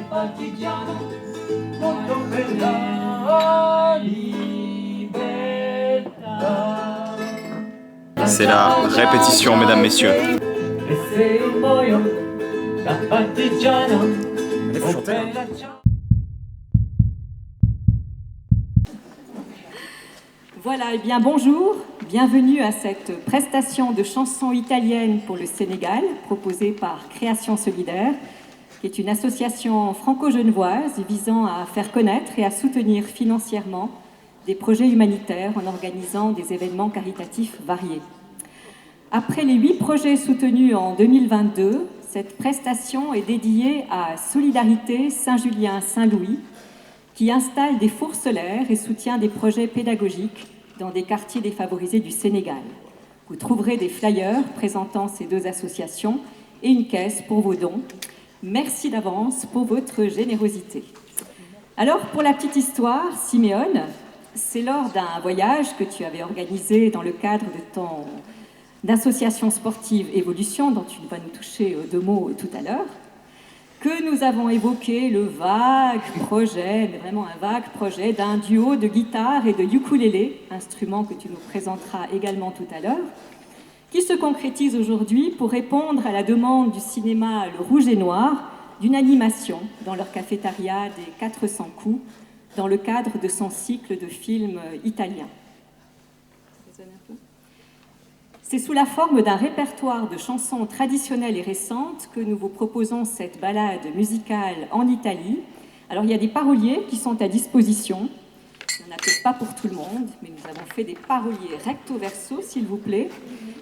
partigiano, molto per la libertà. C'est la répétition, mesdames, messieurs. E se io muoio da partigiano, oh bella ciao. Voilà, eh bien bonjour, bienvenue à cette prestation de chansons italiennes pour le Sénégal, proposée par Création Solidaire, qui est une association franco-genevoise visant à faire connaître et à soutenir financièrement des projets humanitaires en organisant des événements caritatifs variés. Après les 8 projets soutenus en 2022, cette prestation est dédiée à Solidarité Saint-Julien-Saint-Louis, qui installe des fours solaires et soutient des projets pédagogiques dans des quartiers défavorisés du Sénégal. Vous trouverez des flyers présentant ces 2 associations et une caisse pour vos dons. Merci d'avance pour votre générosité. Alors, pour la petite histoire, Siméon, c'est lors d'un voyage que tu avais organisé dans le cadre de ton association sportive Évolution, dont tu vas nous toucher 2 mots tout à l'heure, que nous avons évoqué le vague projet, mais vraiment un vague projet, d'un duo de guitare et de ukulélé, instrument que tu nous présenteras également tout à l'heure, qui se concrétise aujourd'hui pour répondre à la demande du cinéma Le Rouge et Noir d'une animation dans leur cafétéria des 400 coups, dans le cadre de son cycle de films italiens. C'est sous la forme d'un répertoire de chansons traditionnelles et récentes que nous vous proposons cette balade musicale en Italie. Alors il y a des paroliers qui sont à disposition. Il n'y en a peut-être pas pour tout le monde, mais nous avons fait des paroliers recto verso, s'il vous plaît.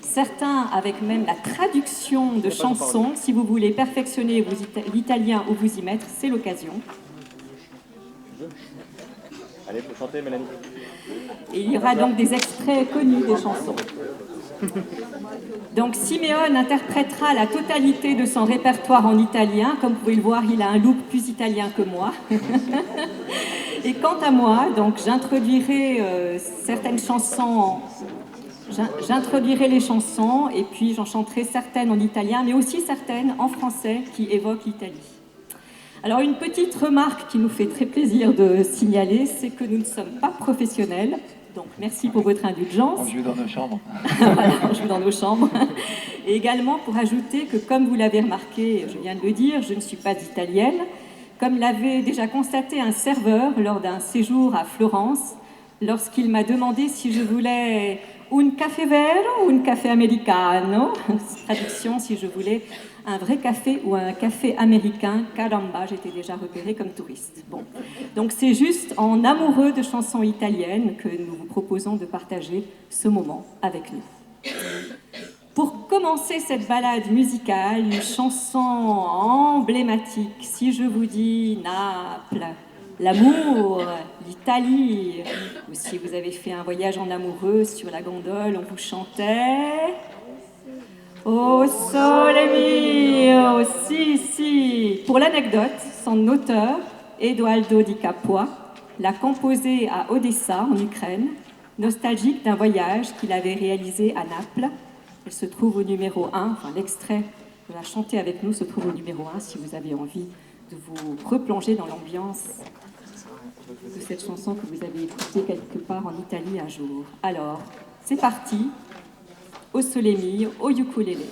Certains avec même la traduction de chansons. Si vous voulez perfectionner l'italien ou vous y mettre, c'est l'occasion. Allez, faut chanter, Mélanie. Et il y aura donc des extraits connus des chansons. Donc Siméon interprétera la totalité de son répertoire en italien. Comme vous pouvez le voir, il a un look plus italien que moi. Et quant à moi, donc j'introduirai certaines chansons, j'introduirai les chansons et puis j'en chanterai certaines en italien, mais aussi certaines en français qui évoquent l'Italie. Alors une petite remarque qui nous fait très plaisir de signaler, c'est que nous ne sommes pas professionnels. Donc, merci pour votre indulgence. On joue dans nos chambres. Voilà, on joue dans nos chambres. Et également pour ajouter que, comme vous l'avez remarqué, je viens de le dire, je ne suis pas italienne. Comme l'avait déjà constaté un serveur lors d'un séjour à Florence, lorsqu'il m'a demandé si je voulais un café vero ou un café americano, traduction si je voulais un vrai café ou un café américain, caramba, j'étais déjà repérée comme touriste. Bon. Donc c'est juste en amoureux de chansons italiennes que nous vous proposons de partager ce moment avec nous. Pour commencer cette balade musicale, une chanson emblématique, si je vous dis Naples, l'amour, l'Italie, ou si vous avez fait un voyage en amoureux sur la gondole, on vous chantait... Oh sole mio, si, si. Pour l'anecdote, son auteur, Edoardo Di Capua, l'a composé à Odessa, en Ukraine, nostalgique d'un voyage qu'il avait réalisé à Naples. Elle se trouve au numéro 1, enfin l'extrait de la chanter avec nous se trouve au numéro 1 si vous avez envie de vous replonger dans l'ambiance de cette chanson que vous avez écoutée quelque part en Italie un jour. Alors, c'est parti. Au sole mio, au ukulélé.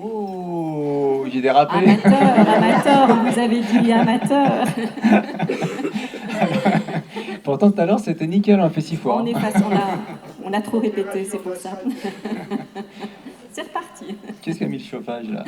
Oh, j'ai dérapé. Amateur, on vous avait dit amateur. Pourtant, tout à l'heure, c'était nickel, on a fait 6 fois. On est on a trop répété, c'est pour ça. C'est reparti. Qu'est-ce qui a mis le chauffage, là?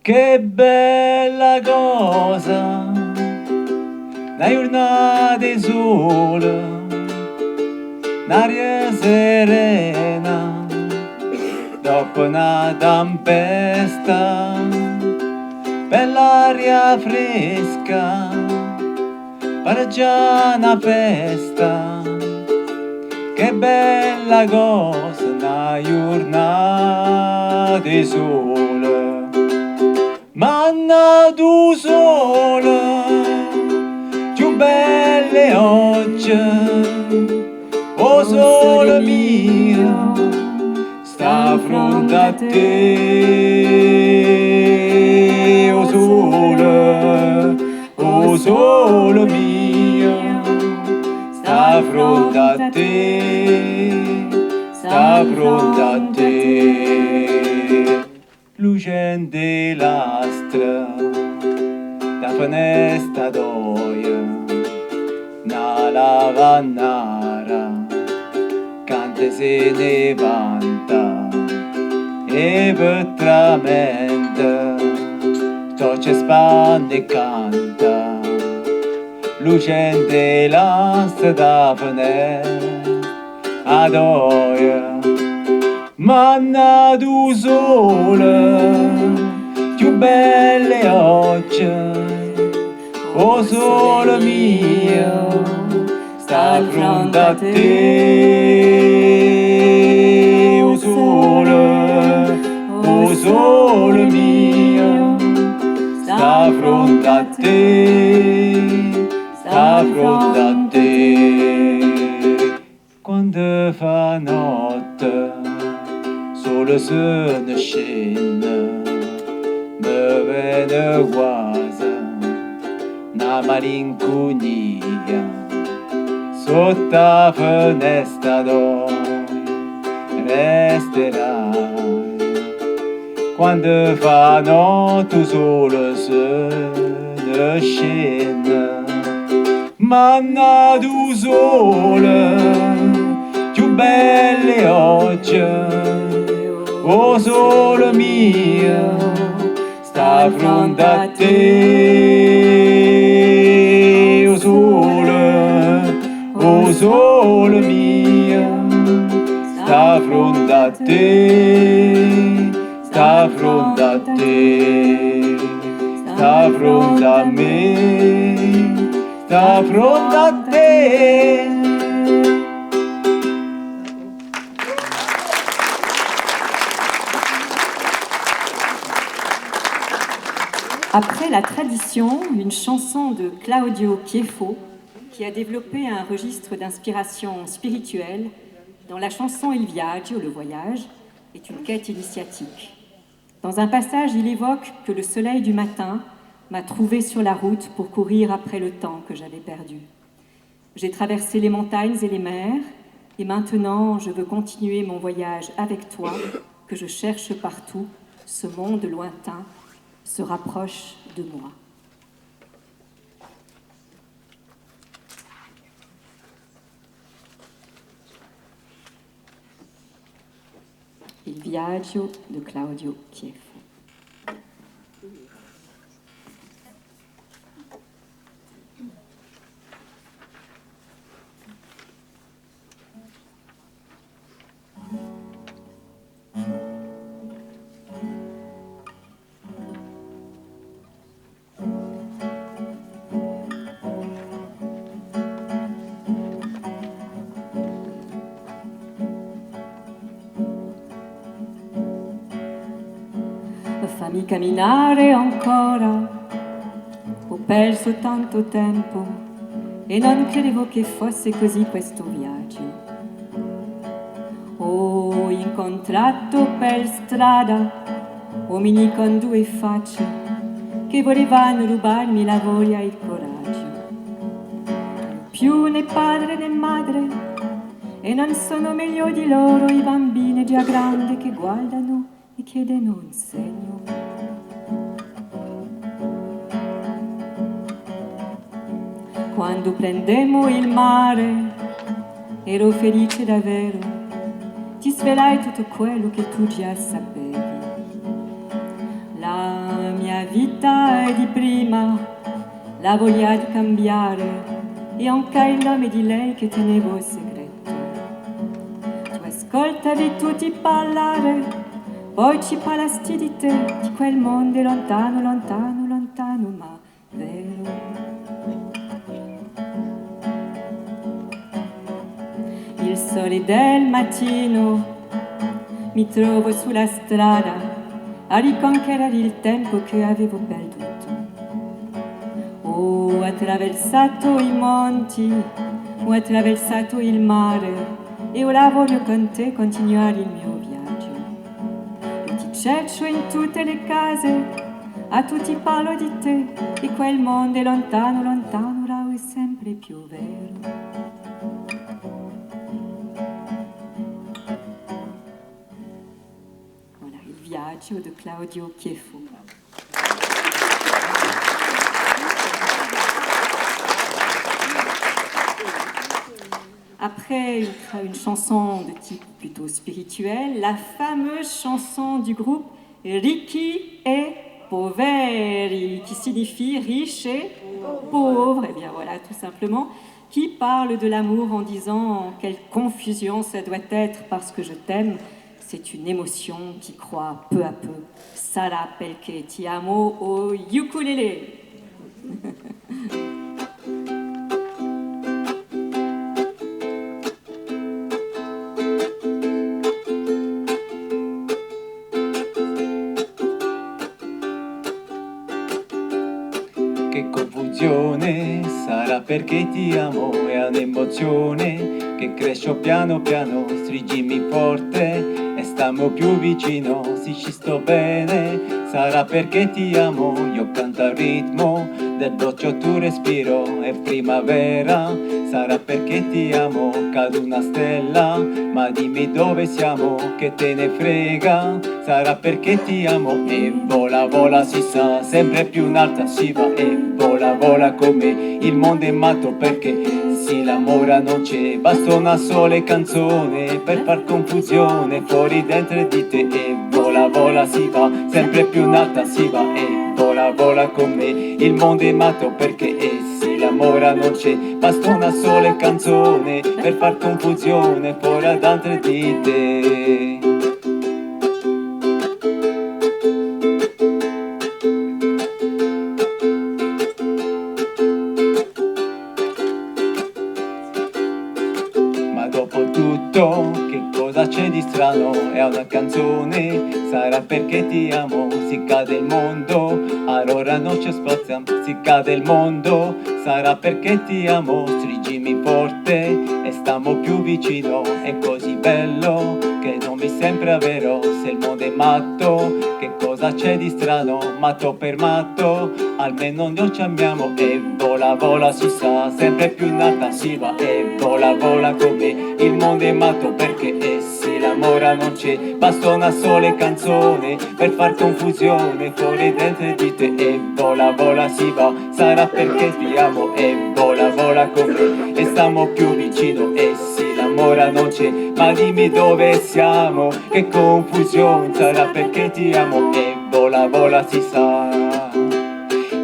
Che bella cosa, una giornata di sole, un'aria serena, dopo una tempesta, per l'aria fresca, per già una festa, che bella cosa, una giornata di sole, manna tu sole, più belle oggi, o sole mio, sta fronte a te, o sole mio, sta fronte a te, sta fronte a te. Lucente lastra, da finestra d'oia, na lavannara, canta se ne vanta, e veramente, ciò c'è spande e canta, lucente lastra da finestra ad oia, manna tu sole, più belle oggi, o sole mio, sta fronte a te, o sole mio, sta fronte a te, sta fronte a te. Quando fa notte, sole se ne scende, me viene quasi una malinconia, sotto la finestra d'oia resterai. Quando fa notte sole se ne scende, manna tu sole, più belle oggi, o sole mio, sta fronte a te, o sole mio, sta fronte a te, sta fronte a te, sta fronte a me, sta fronte a te. Après la tradition, une chanson de Claudio Chieffo qui a développé un registre d'inspiration spirituelle dans la chanson Il Viaggio, le voyage, est une quête initiatique. Dans un passage, il évoque que le soleil du matin m'a trouvé sur la route pour courir après le temps que j'avais perdu. J'ai traversé les montagnes et les mers, et maintenant je veux continuer mon voyage avec toi, que je cherche partout, ce monde lointain se rapproche de moi. Il Viaggio de Claudio Chieffo. Fammi camminare ancora, ho perso tanto tempo e non credevo che fosse così questo viaggio. Ho incontrato per strada uomini con due facce che volevano rubarmi la voglia e il coraggio. Più né padre né madre e non sono meglio di loro i bambini già grandi che guardano e chiedono un segno. Quando prendemmo il mare ero felice davvero, ti svelai tutto quello che tu già sapevi. La mia vita è di prima, la voglia di cambiare e anche il nome di lei che tenevo segreto. Tu ascoltavi tutti parlare Poi ci fa l'astidità di quel mondo lontano, lontano, lontano, ma vero. Il sole del mattino mi trovo sulla strada a riconquerere il tempo che avevo perduto. Ho attraversato i monti, ho attraversato il mare e ora voglio con te continuare il mio viaggio. Cercio in tutte le case, a tutti parlo di te, e quel mondo è lontano, lontano, ora è sempre più vero. Voilà, il viaggio di Claudio Chieffo. Après une chanson de type plutôt spirituel, la fameuse chanson du groupe Ricchi e Poveri, qui signifie riche et pauvre, et bien voilà, tout simplement, qui parle de l'amour en disant quelle confusion ça doit être parce que je t'aime. C'est une émotion qui croît peu à peu. Sarà perché ti amo au ukulélé. Che confusione, sarà perché ti amo, è un'emozione che cresce piano piano, stringimi forte e stiamo più vicino, sì ci sto bene, sarà perché ti amo, io canto al ritmo del dolce tuo respiro, è primavera, sarà perché ti amo, cade una stella, ma dimmi dove siamo, che te ne frega, sarà perché ti amo, e vola vola si sa, sempre più in alta si va, e vola vola come il mondo è matto perché sì l'amore non c'è, basta una sola canzone per far confusione fuori dentro di te, e vola vola si va, sempre più in alta si va, e vola vola come il mondo è matto perché sì l'amore non c'è, basta una sola canzone per far confusione fuori dentro di te. Dopo tutto, che cosa c'è di strano? È una canzone, sarà perché ti amo, si cade il mondo, allora non ci spazziamo, si cade il mondo, sarà perché ti amo, stringimi forte e stiamo più vicino, è così bello che non mi sembra vero, se il mondo è matto, che cosa c'è di strano? Matto per matto, almeno noi ci amiamo, e vola vola si sa, sempre più in alta si va, e vola vola come il mondo è matto perché sì l'amore non c'è, basta una sola canzone per far confusione fuori dentro di te, e vola vola si va, sarà perché ti amo, e vola vola come e stiamo più vicino, e sì l'amore non c'è, ma dimmi dove siamo, che confusione, sarà perché ti amo, e vola vola si sa,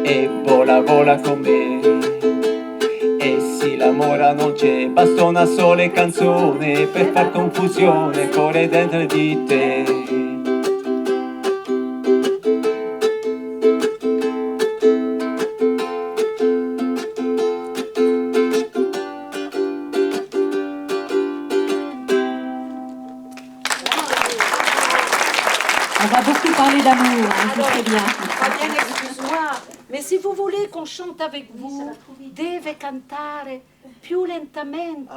e vola vola con me, e sì l'amore non c'è, basta una sola canzone per far confusione fuori dentro di te. On va beaucoup parler d'amour, hein, je sais bien. Fabienne, excuse-moi, mais si vous voulez qu'on chante avec vous, deve cantare più lentamente.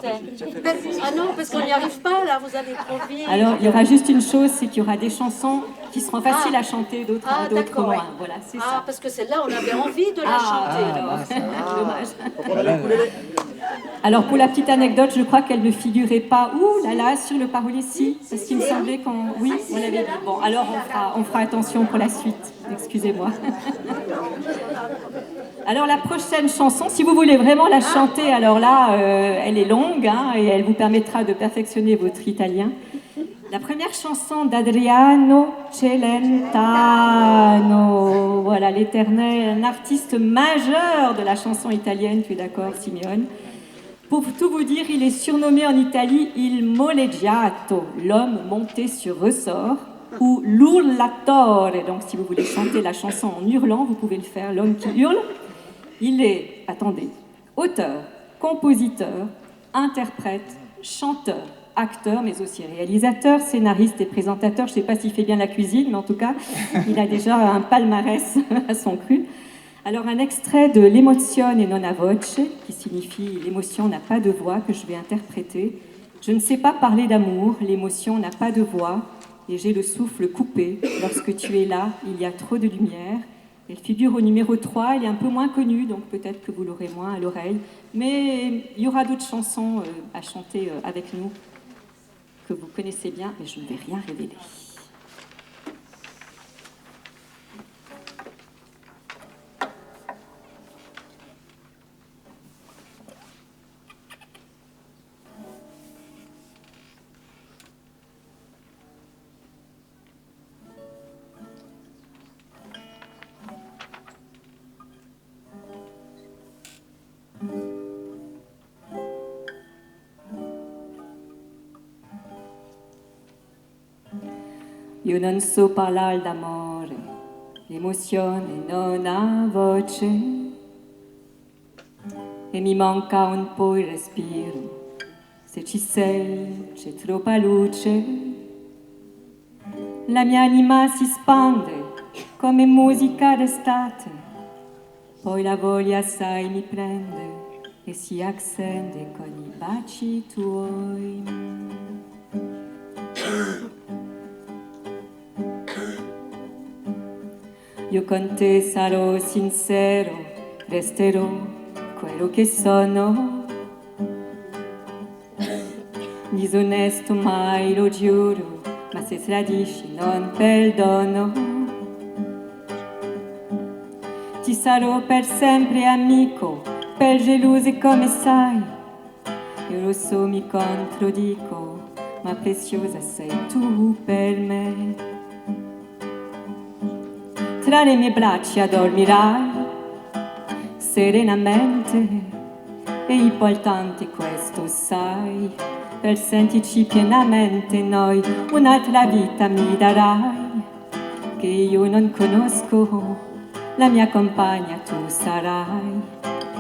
Ah non, parce qu'on n'y arrive pas là, vous allez trop vite. Alors, il y aura juste une chose, c'est qu'il y aura des chansons qui seront faciles à chanter, d'autres d'accord, moins. ouais. Voilà, c'est Ah, ça. parce que celle-là, on avait envie de la chanter. Dommage. Alors, pour la petite anecdote, je crois qu'elle ne figurait pas, ouh là là, sur le parolier, si, parce qu'il me semblait qu'on... Oui, on l'avait dit. Bon, alors on fera attention pour la suite, excusez-moi. Alors, la prochaine chanson, si vous voulez vraiment la chanter, alors là, elle est longue, hein, et elle vous permettra de perfectionner votre italien. La première chanson d'Adriano Celentano, voilà, l'éternel, un artiste majeur de la chanson italienne, tu es d'accord, Simeone? Pour tout vous dire, il est surnommé en Italie Il Moleggiato, l'homme monté sur ressort, ou l'urlatore. Donc si vous voulez chanter la chanson en hurlant, vous pouvez le faire, l'homme qui hurle. Il est, attendez, auteur, compositeur, interprète, chanteur, acteur, mais aussi réalisateur, scénariste et présentateur. Je ne sais pas s'il fait bien la cuisine, mais en tout cas, il a déjà un palmarès à son cru. Alors, un extrait de L'Emozione non ha voce, qui signifie « l'émotion n'a pas de voix », que je vais interpréter. Je ne sais pas parler d'amour, l'émotion n'a pas de voix, et j'ai le souffle coupé. Lorsque tu es là, il y a trop de lumière. Elle figure au numéro 3, elle est un peu moins connue, donc peut-être que vous l'aurez moins à l'oreille. Mais il y aura d'autres chansons à chanter avec nous que vous connaissez bien, mais je ne vais rien révéler. Io non so parlare d'amore, l'emozione non ha voce e mi manca un po' il respiro. Se ci sei c'è troppa luce, la mia anima si spande come musica d'estate, poi la voglia assai mi prende e si accende con i baci tuoi. Io con te sarò sincero, resterò quello che sono. Disonesto mai lo giuro, ma se tradisci non perdono. Ti sarò per sempre amico, per gelose come sai. Io lo so, mi controdico, ma preziosa sei tu per me. Tra le mie braccia dormirai serenamente e importante questo sai, per sentirci pienamente noi un'altra vita mi darai che io non conosco, la mia compagna tu sarai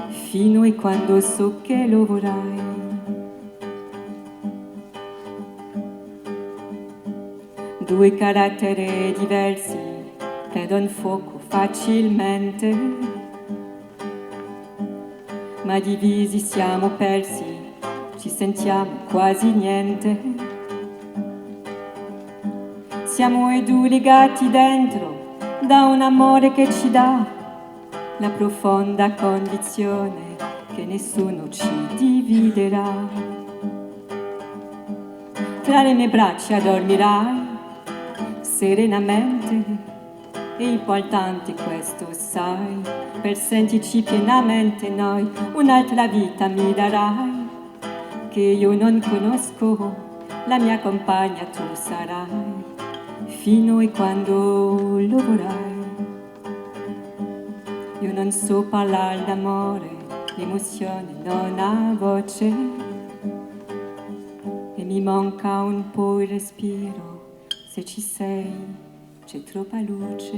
fino a quando so che lo vorrai. Due caratteri diversi prendono fuoco facilmente, ma divisi siamo persi, ci sentiamo quasi niente. Siamo e due legati dentro da un amore che ci dà la profonda convinzione che nessuno ci dividerà. Tra le mie braccia dormirai serenamente e importante questo sai, per sentirci pienamente noi un'altra vita mi darai che io non conosco, la mia compagna tu sarai fino a quando lo vorrai. Io non so parlare d'amore, l'emozione non ha voce e mi manca un po' il respiro, se ci sei c'è troppa luce.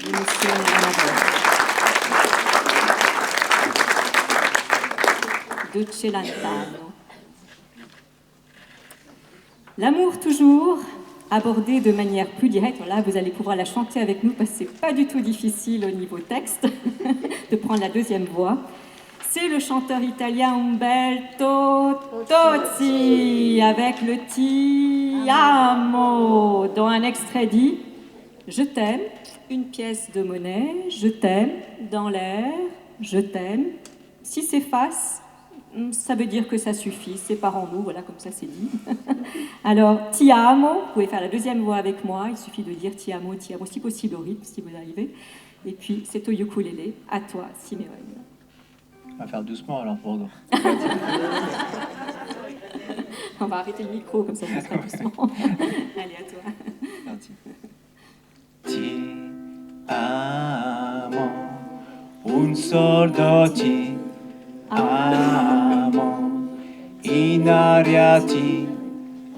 L'emozione non ha voce. Dolce Lantano. L'amour toujours, abordé de manière plus directe. Là, vous allez pouvoir la chanter avec nous parce que c'est pas du tout difficile au niveau texte de prendre la deuxième voix. C'est le chanteur italien Umberto Tozzi avec le Ti amo, dont un extrait dit « Je t'aime, une pièce de monnaie, je t'aime, dans l'air, je t'aime. Si c'est face, ça veut dire que ça suffit, séparons-nous, voilà, comme ça c'est dit. » Alors, Ti amo, vous pouvez faire la deuxième voix avec moi, il suffit de dire Ti amo, si possible au rythme, si vous arrivez. Et puis, c'est au ukulélé, à toi, Siméon. On va faire doucement alors pour nous. On va arrêter le micro, comme ça ça sera doucement. Allez, à toi. Merci. Ti amo, un sordo ti amo, in aria ti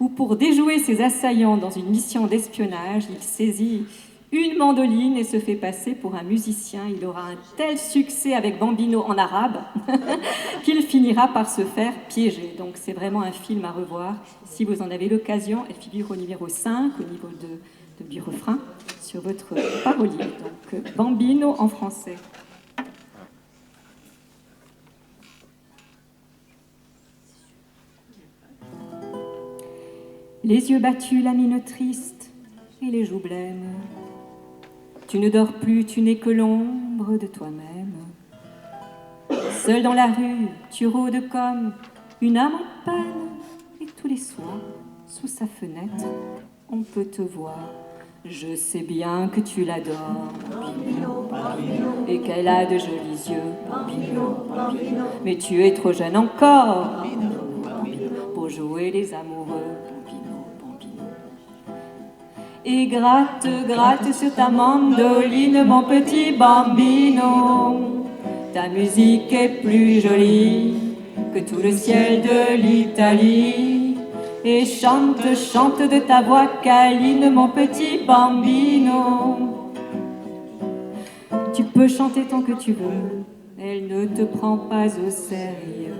où pour déjouer ses assaillants dans une mission d'espionnage, il saisit une mandoline et se fait passer pour un musicien. Il aura un tel succès avec Bambino en arabe qu'il finira par se faire piéger. Donc c'est vraiment un film à revoir. Si vous en avez l'occasion, elle figure au numéro 5, au niveau du refrain, sur votre parolier. Donc Bambino en français. Les yeux battus, la mine triste et les joues blêmes. Tu ne dors plus, tu n'es que l'ombre de toi-même. Seul dans la rue, tu rôdes comme une âme en peine. Et tous les soirs, sous sa fenêtre, on peut te voir. Je sais bien que tu l'adores, Bambino, Bambino, et qu'elle a de jolis yeux, Bambino, Bambino. Mais tu es trop jeune encore, Bambino, pour jouer les amoureux. Et gratte, gratte sur ta mandoline, mon petit Bambino. Ta musique est plus jolie que tout le ciel de l'Italie. Et chante, chante de ta voix câline, mon petit Bambino. Tu peux chanter tant que tu veux, elle ne te prend pas au sérieux.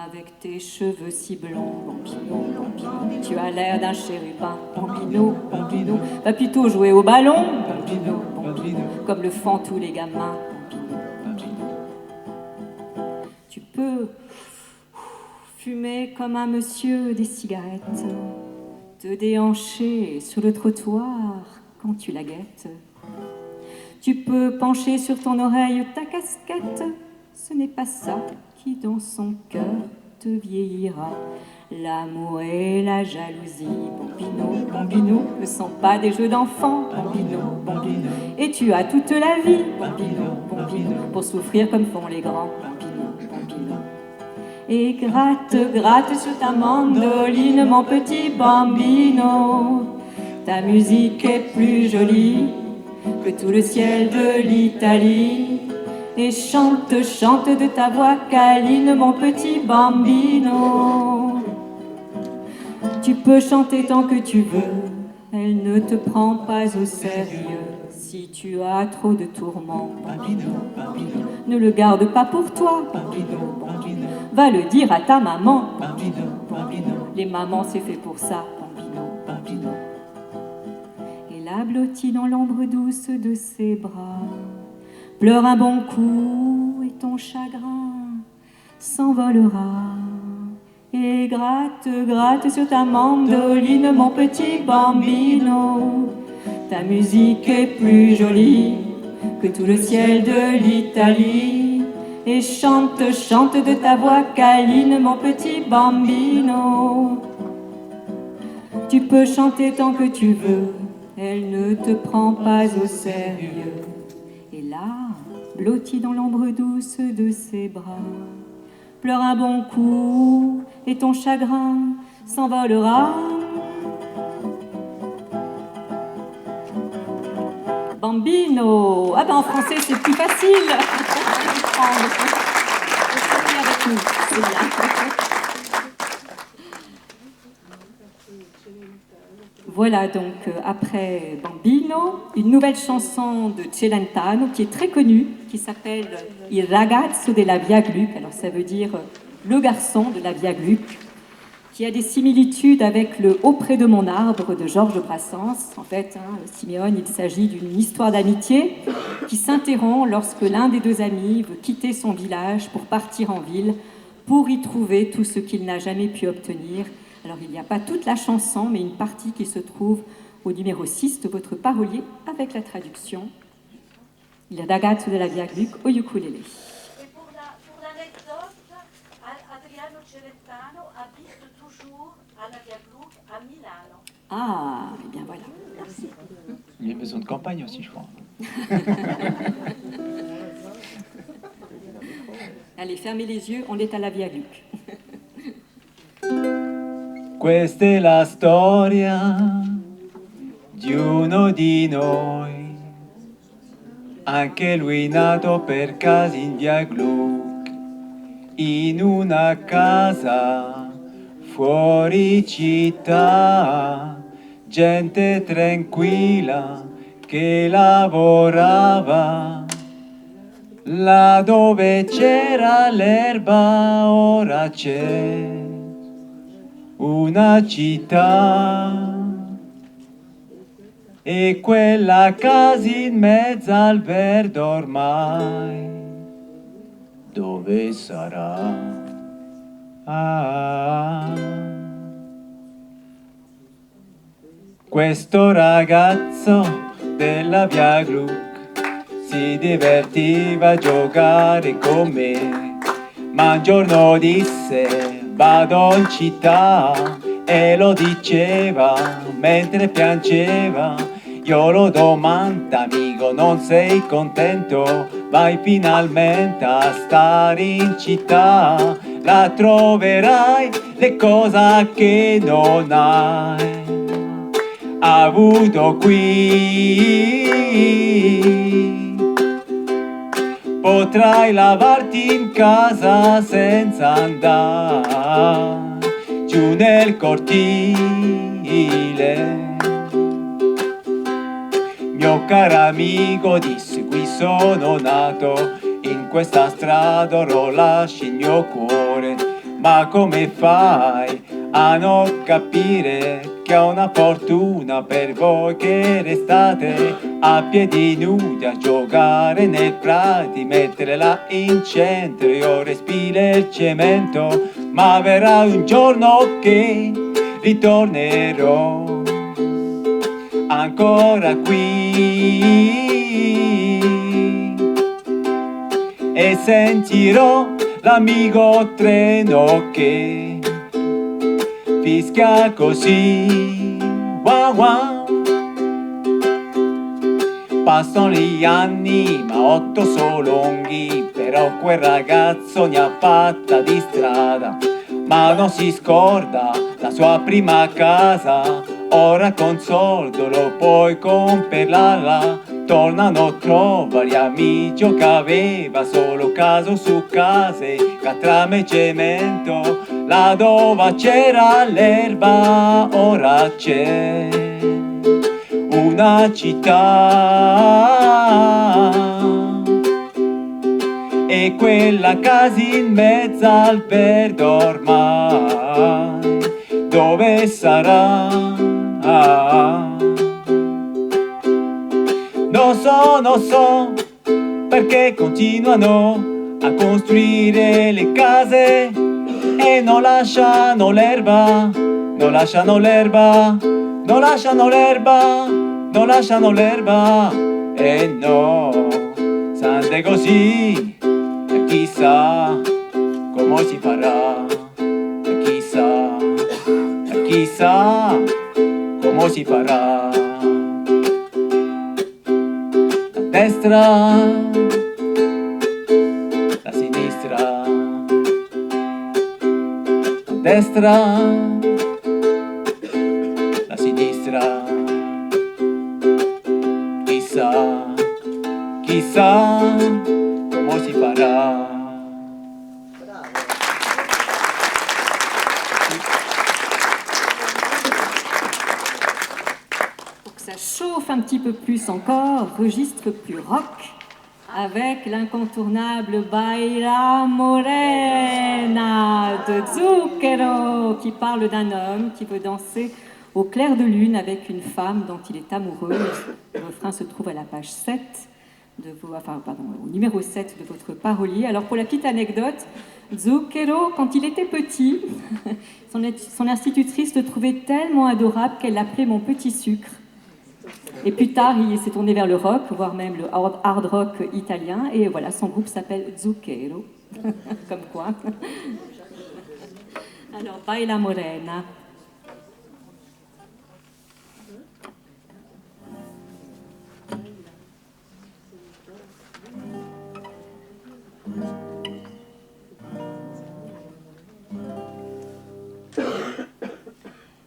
Avec tes cheveux si blonds, Bambino, Bambino, tu as l'air d'un chérubin, Bambino, Bambino. Va plutôt jouer au ballon, Bambino, Bambino, comme le font tous les gamins, Bambino, Bambino. Tu peux fumer comme un monsieur des cigarettes, te déhancher sur le trottoir quand tu la guettes. Tu peux pencher sur ton oreille ta casquette, ce n'est pas ça qui dans son cœur te vieillira. L'amour et la jalousie, Bambino, Bambino, ne sont pas des jeux d'enfants, Bambino, Bambino. Et tu as toute la vie, Bambino, Bambino, pour souffrir comme font les grands, Bambino, Bambino. Et gratte, gratte sur ta mandoline, mon petit Bambino. Ta musique est plus jolie que tout le ciel de l'Italie. Et chante, chante de ta voix câline, mon petit Bambino. Tu peux chanter tant que tu veux, elle ne te prend pas au sérieux. Si tu as trop de tourments, Bambino, Bambino, ne le garde pas pour toi, Bambino, Bambino. Va le dire à ta maman, Bambino, Bambino. Les mamans, c'est fait pour ça, Bambino, Bambino. Et la blottie dans l'ombre douce de ses bras pleure un bon coup et ton chagrin s'envolera. Et gratte, gratte sur ta mandoline, mon petit Bambino. Ta musique est plus jolie que tout le ciel de l'Italie. Et chante, chante de ta voix câline, mon petit Bambino. Tu peux chanter tant que tu veux, elle ne te prend pas au sérieux. Et là, blotti dans l'ombre douce de ses bras, pleure un bon coup et ton chagrin s'envolera. Bambino. Ah ben en français c'est plus facile. Avec nous, c'est bien. Voilà donc après Bambino, une nouvelle chanson de Celentano qui est très connue, qui s'appelle Il ragazzo della Via Gluck. Alors ça veut dire le garçon de la Via Gluck, qui a des similitudes avec le Haut près de mon arbre de Georges Brassens. En fait, Siméon, il s'agit d'une histoire d'amitié qui s'interrompt lorsque l'un des deux amis veut quitter son village pour partir en ville, pour y trouver tout ce qu'il n'a jamais pu obtenir. Alors, il n'y a pas toute la chanson, mais une partie qui se trouve au numéro 6 de votre parolier, avec la traduction. Il ragazzo della Via Gluck au ukulélé. Et pour l'anecdote, Adriano Celentano habite toujours à la Via Gluck, à Milano. Ah, eh bien voilà. Merci. Il y a une maison de campagne aussi, je crois. Allez, fermez les yeux, on est à la Via Gluck. Questa è la storia di uno di noi, anche lui nato per caso in via Gluck, in una casa fuori città, gente tranquilla che lavorava. Là dove c'era l'erba ora c'è una città. E quella casa in mezzo al verde ormai, dove sarà? Ah. Questo ragazzo della via Gluck si divertiva a giocare con me, ma un giorno disse vado in città, e lo diceva mentre piangeva. Io lo domando amico, non sei contento? Vai finalmente a stare in città, la troverai le cose che non hai avuto qui. Potrai lavarti in casa senza andare giù nel cortile. Mio caro amico disse qui sono nato, in questa strada lo lasci il mio cuore, ma come fai a non capire che ho una fortuna per voi che restate a piedi nudi a giocare nei prati, mettere là in centro io respiro il cemento, ma verrà un giorno che ritornerò ancora qui e sentirò l'amico treno che fischia così. Wow, wow. Passano gli anni ma 8 sono lunghi, però quel ragazzo ne ha fatta di strada, ma non si scorda la sua prima casa. Ora con soldo lo puoi comprarla, tornano trova gli amici che aveva solo caso su case, catrame e cemento. Là dove c'era l'erba ora c'è una città, e quella casa in mezzo al verde ormai, dove sarà? Non so perché continuano a costruire le case e non lasciano l'erba, non lasciano l'erba, non lasciano l'erba, non lasciano l'erba. E no, sante così, e chissà come si farà, e chissà, e chissà come si farà. La destra, la sinistra, la destra, la sinistra. Chissà, chissà come si farà. Ça chauffe un petit peu plus encore, registre plus rock, avec l'incontournable Baila Morena de Zucchero, qui parle d'un homme qui veut danser au clair de lune avec une femme dont il est amoureux. Le refrain se trouve à la page 7, au numéro 7 de votre parolier. Alors pour la petite anecdote, Zucchero, quand il était petit, son institutrice le trouvait tellement adorable qu'elle l'appelait mon petit sucre. Et plus tard, il s'est tourné vers le rock, voire même le hard rock italien. Et voilà, son groupe s'appelle Zucchero. Comme quoi. Alors, Baila Morena.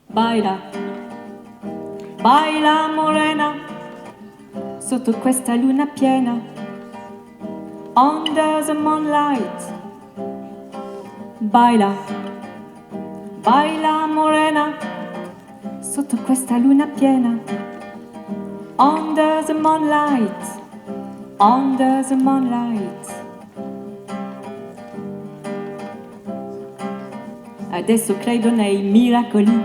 Baila. Baila morena, sotto questa luna piena, under the moonlight. Baila, baila morena, sotto questa luna piena, under the moonlight, under the moonlight. Adesso credo nei miracoli,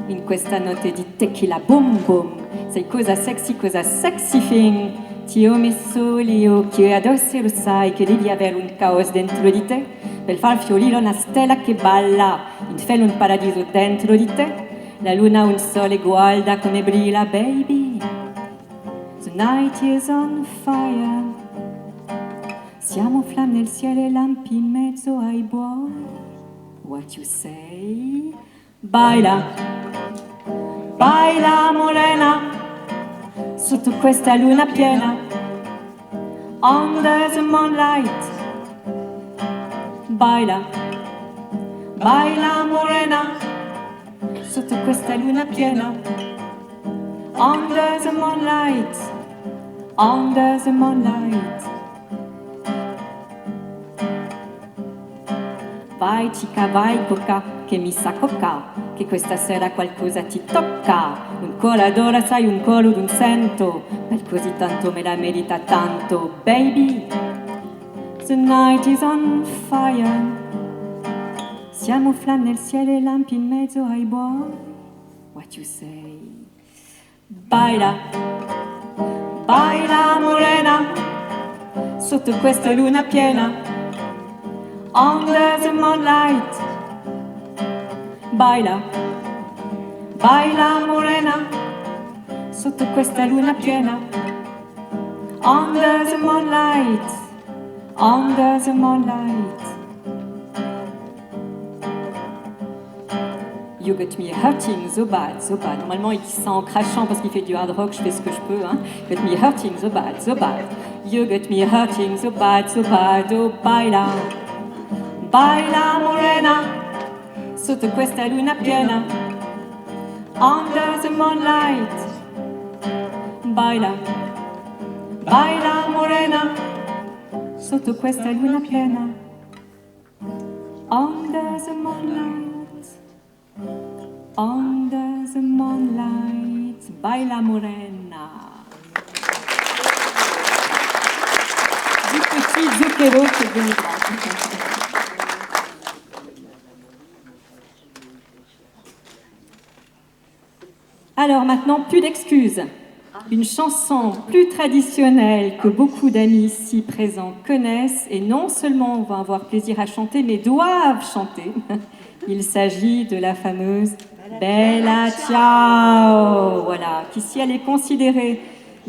in questa notte di tequila boom boom. Sei cosa sexy thing. Ti ho messo gli occhi e adesso lo sai che devi avere un caos dentro di te per far fiorire una stella che balla, in cielo un paradiso dentro di te. La luna un sole guarda come brilla, baby. The night is on fire. Siamo fiamme nel cielo e lampi in mezzo ai buoi. What you say? Baila, baila morena, sotto questa luna piena, under the moonlight. Baila, baila morena, sotto questa luna piena, under the moonlight, under the moonlight. Vai cica, vai coca, che mi sa coca, che questa sera qualcosa ti tocca. Un cuore d'ora, sai, un coro d'un sento, per così tanto me la merita tanto, baby. The night is on fire. Siamo fiamme nel cielo e lampi in mezzo ai buoi. What you say? Baila, baila morena, sotto questa luna piena, under the moonlight. Baila, baila morena, sotto questa luna piena, under the moonlight, under the moonlight. You got me hurting so bad, so bad. Normalement, il dit ça en crachant parce qu'il fait du hard rock, je fais ce que je peux. Hein. You got me hurting so bad, so bad. You got me hurting so bad, so bad. Oh, baila, baila morena, sotto questa luna piena, under the moonlight. Baila, baila morena, sotto questa luna piena, under the moonlight, under the moonlight. Baila morena. Du petit zucchero qui est venu grand. Alors maintenant, plus d'excuses. Une chanson plus traditionnelle que beaucoup d'amis ici présents connaissent et non seulement vont avoir plaisir à chanter, mais doivent chanter. Il s'agit de la fameuse Bella Ciao, voilà, qui si elle est considérée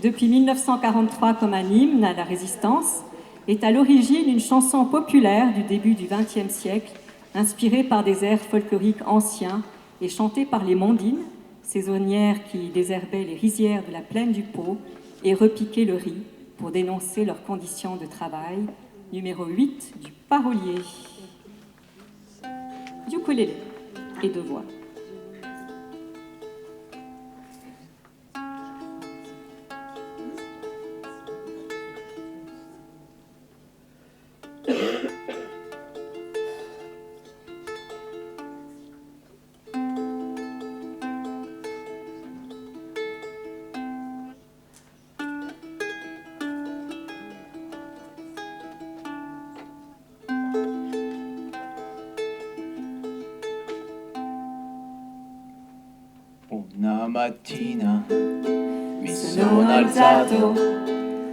depuis 1943 comme un hymne à la résistance, est à l'origine une chanson populaire du début du XXe siècle, inspirée par des airs folkloriques anciens et chantée par les Mondines, saisonnières qui désherbaient les rizières de la plaine du Pô et repiquaient le riz pour dénoncer leurs conditions de travail. Numéro 8 du parolier. Ukulélé et deux voix. Una mattina mi sono alzato,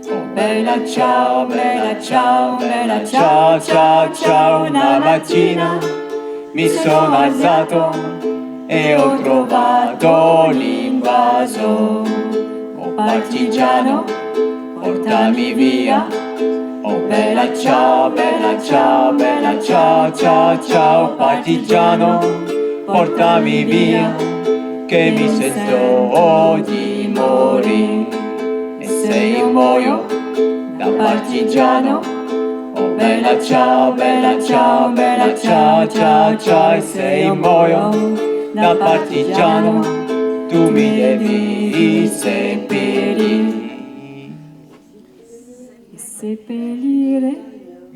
oh bella ciao, bella ciao, bella ciao, ciao, ciao. Una mattina mi sono alzato e ho trovato l'invaso. Oh partigiano, portami via, oh bella ciao, bella ciao, bella ciao, ciao, ciao. Partigiano, portami via, che mi sento di morire. E se io muoio da partigiano, oh bella ciao, bella ciao, bella ciao, ciao, ciao. E se io muoio da partigiano, tu mi devi seppellire. Seppellire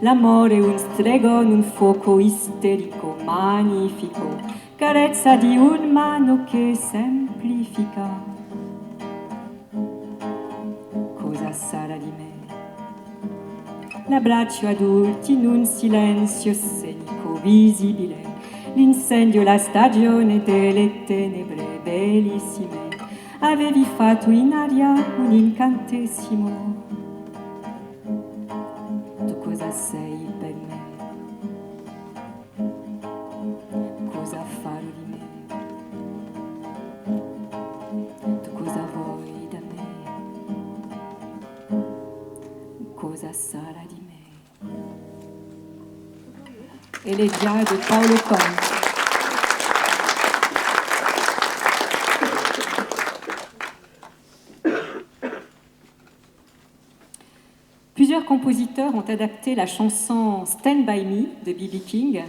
L'amore un stregone, un fuoco isterico, magnifico, carezza di un mano che semplifica. Cosa sarà di me? L'abbraccio adulti in un silenzio scenico visibile, l'incendio, la stagione delle tenebre bellissime. Avevi fatto in aria un incantesimo. Tu cosa sei per me? Cosa farò di me? Tu cosa vuoi da me? Cosa sarà di me? Elegia di Paolo Conte. Plusieurs compositeurs ont adapté la chanson Stand By Me de B.B. King,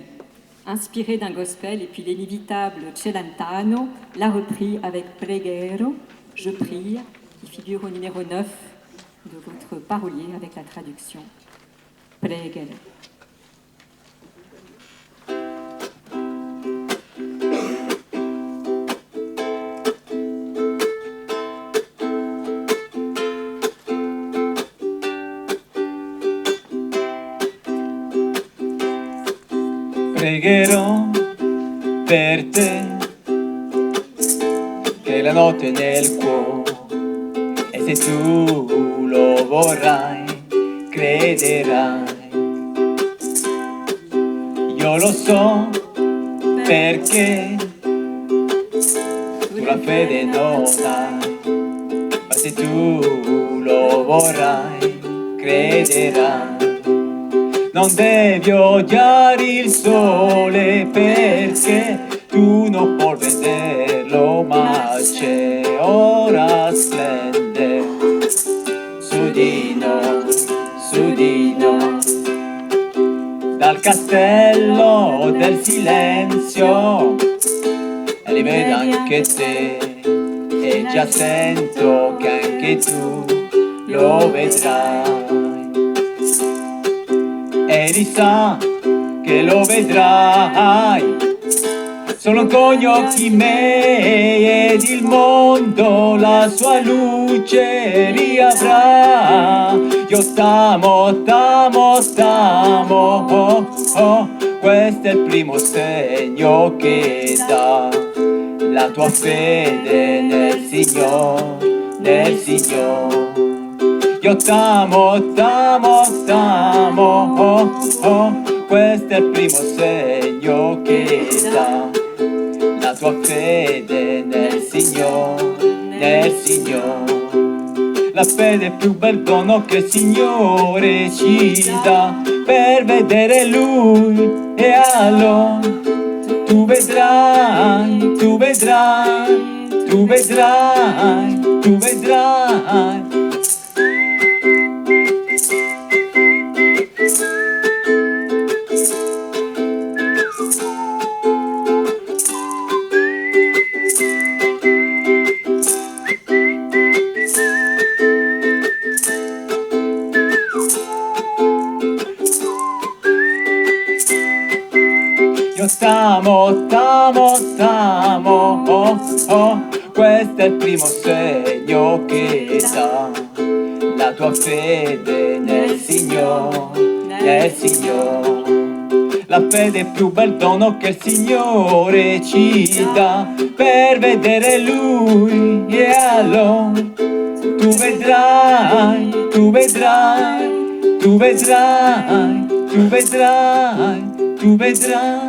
inspirée d'un gospel, et puis l'inévitable Celentano l'a repris avec Preghiero, Je prie, qui figure au numéro 9 de votre parolier avec la traduction Preghiero. Pregherò per te che la notte nel cuore, e se tu lo vorrai, crederai. Io lo so perché tu la fede non hai, ma se tu lo vorrai, crederai. Non devi odiare il sole perché tu non puoi vederlo, ma c'è, ora splende su di noi, dal castello del silenzio, e li vedo anche te, e già sento che anche tu lo vedrai. E li sa che lo vedrai, solo con gli occhi miei, ed il mondo la sua luce riavrà. Io t'amo, t'amo, t'amo, oh, oh, questo è il primo segno che dà la tua fede nel Signore, nel Signore. Io t'amo, t'amo, t'amo, oh, oh, questo è il primo segno che dà la tua fede nel Signore, nel Signore. La fede è il più bel dono che il Signore ci dà per vedere Lui, e allora tu vedrai, tu vedrai, tu vedrai, tu vedrai. Io t'amo, t'amo, t'amo, oh, oh, questo è il primo segno che dà la tua fede nel Signore, nel Signore. La fede è il più bel dono che il Signore ci dà per vedere Lui, e allora tu vedrai, tu vedrai, tu vedrai, tu vedrai, tu vedrai.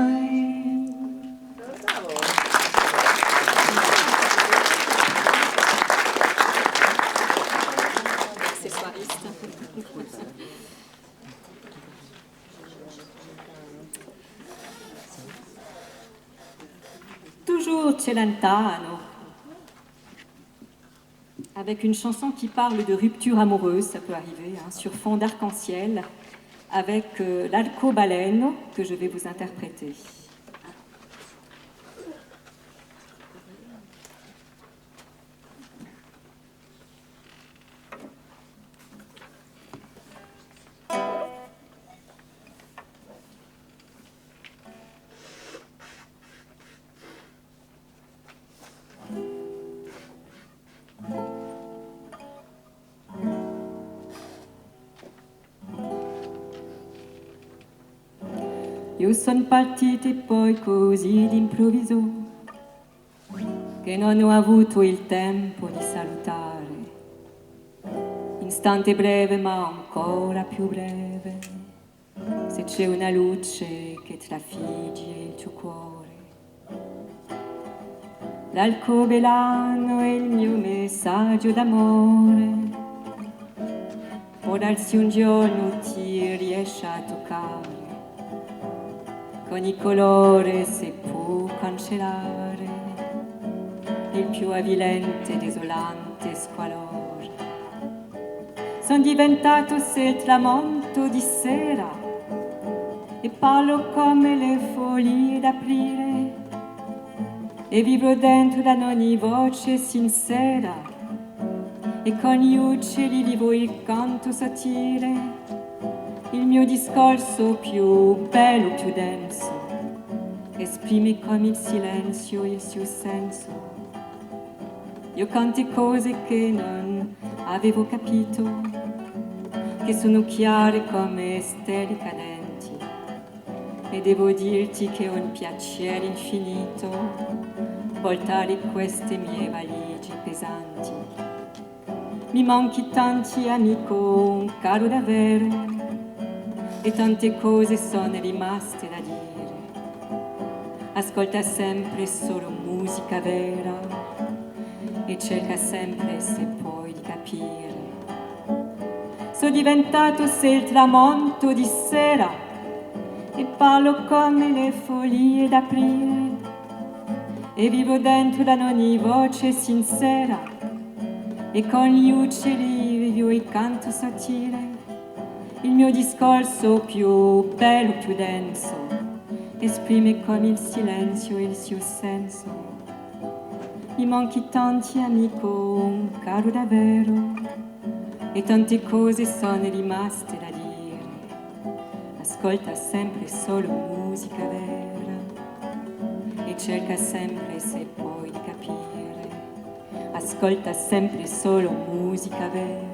Toujours Celentano, avec une chanson qui parle de rupture amoureuse, ça peut arriver, hein, sur fond d'arc-en-ciel, avec l'Arcobaleno que je vais vous interpréter. Io son partita poi così d'improvviso che non ho avuto il tempo di salutare. Istante breve ma ancora più breve, se c'è una luce che trafigge il tuo cuore. L'alcobolano è il mio messaggio d'amore. Può darsi un giorno ti riesci a toccare, con il colore se può cancellare il più avvilente, desolante squallore. Son diventato se il tramonto di sera e parlo come le foglie d'aprile e vibro dentro da ogni voce sincera e con gli uccelli vivo il canto sottile, il mio discorso più bello, più denso, esprime come il silenzio il suo senso. Io canto cose che non avevo capito, che sono chiare come stelle cadenti, e devo dirti che è un piacere infinito portare queste mie valigie pesanti. Mi manchi tanti amico, caro davvero, e tante cose sono rimaste da dire. Ascolta sempre solo musica vera e cerca sempre se puoi di capire. Sono diventato se il tramonto di sera e parlo come le foglie d'aprile e vivo dentro da ogni voce sincera e con gli uccelli vivo il canto sottile, il mio discorso più bello, più denso, esprime come il silenzio il suo senso. Mi manchi tanti amico, caro davvero, e tante cose sono rimaste da dire. Ascolta sempre solo musica vera e cerca sempre se puoi di capire. Ascolta sempre solo musica vera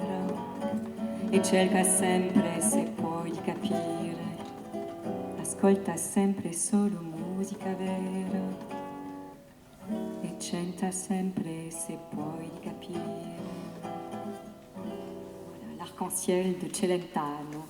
e cerca sempre se puoi di capire. Ascolta sempre solo musica vera e cerca sempre se puoi di capire. Voilà, l'arc-en-ciel de Celentano.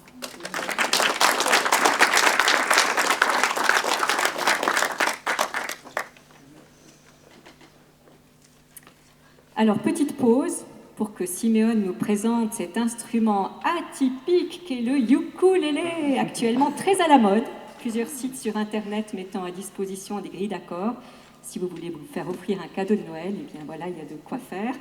Alors, petite pause pour que Siméone nous présente cet instrument atypique qu'est le ukulélé, actuellement très à la mode. Plusieurs sites sur Internet mettant à disposition des grilles d'accords. Si vous voulez vous faire offrir un cadeau de Noël, eh bien voilà, il y a de quoi faire.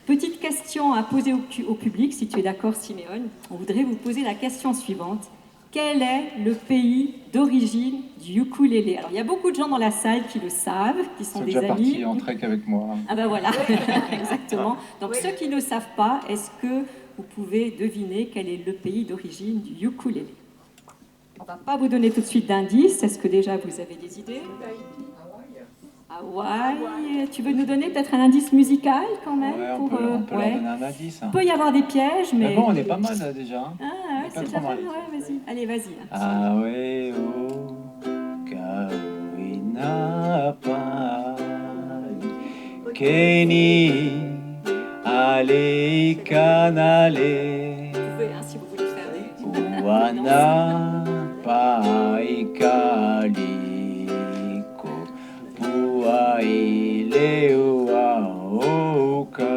Petite question à poser au public, si tu es d'accord Siméone. On voudrait vous poser la question suivante. Quel est le pays d'origine du ukulélé? Alors, il y a beaucoup de gens dans la salle qui le savent, qui sont des amis. Ils sont déjà partis en trek avec moi. Ah ben voilà, exactement. Donc, ceux qui ne le savent pas, est-ce que vous pouvez deviner quel est le pays d'origine du ukulélé? On ne va pas vous donner tout de suite d'indices. Est-ce que déjà vous avez des idées? Hawaï. Tu veux nous donner peut-être un indice musical quand même? Ouais, on peut leur donner un indice. Il peut y avoir des pièges, mais... bon, on est pas mal là, déjà. Hein. Ah ouais, c'est déjà mal. Ouais, vas-y. Allez, vas-y. Ah ouais, oh, Kawina Pai, Keni, Ale Kanale, Vous pouvez, hein, si vous voulez faire des... Wana Pai Kaliko, Puai Leua Oka.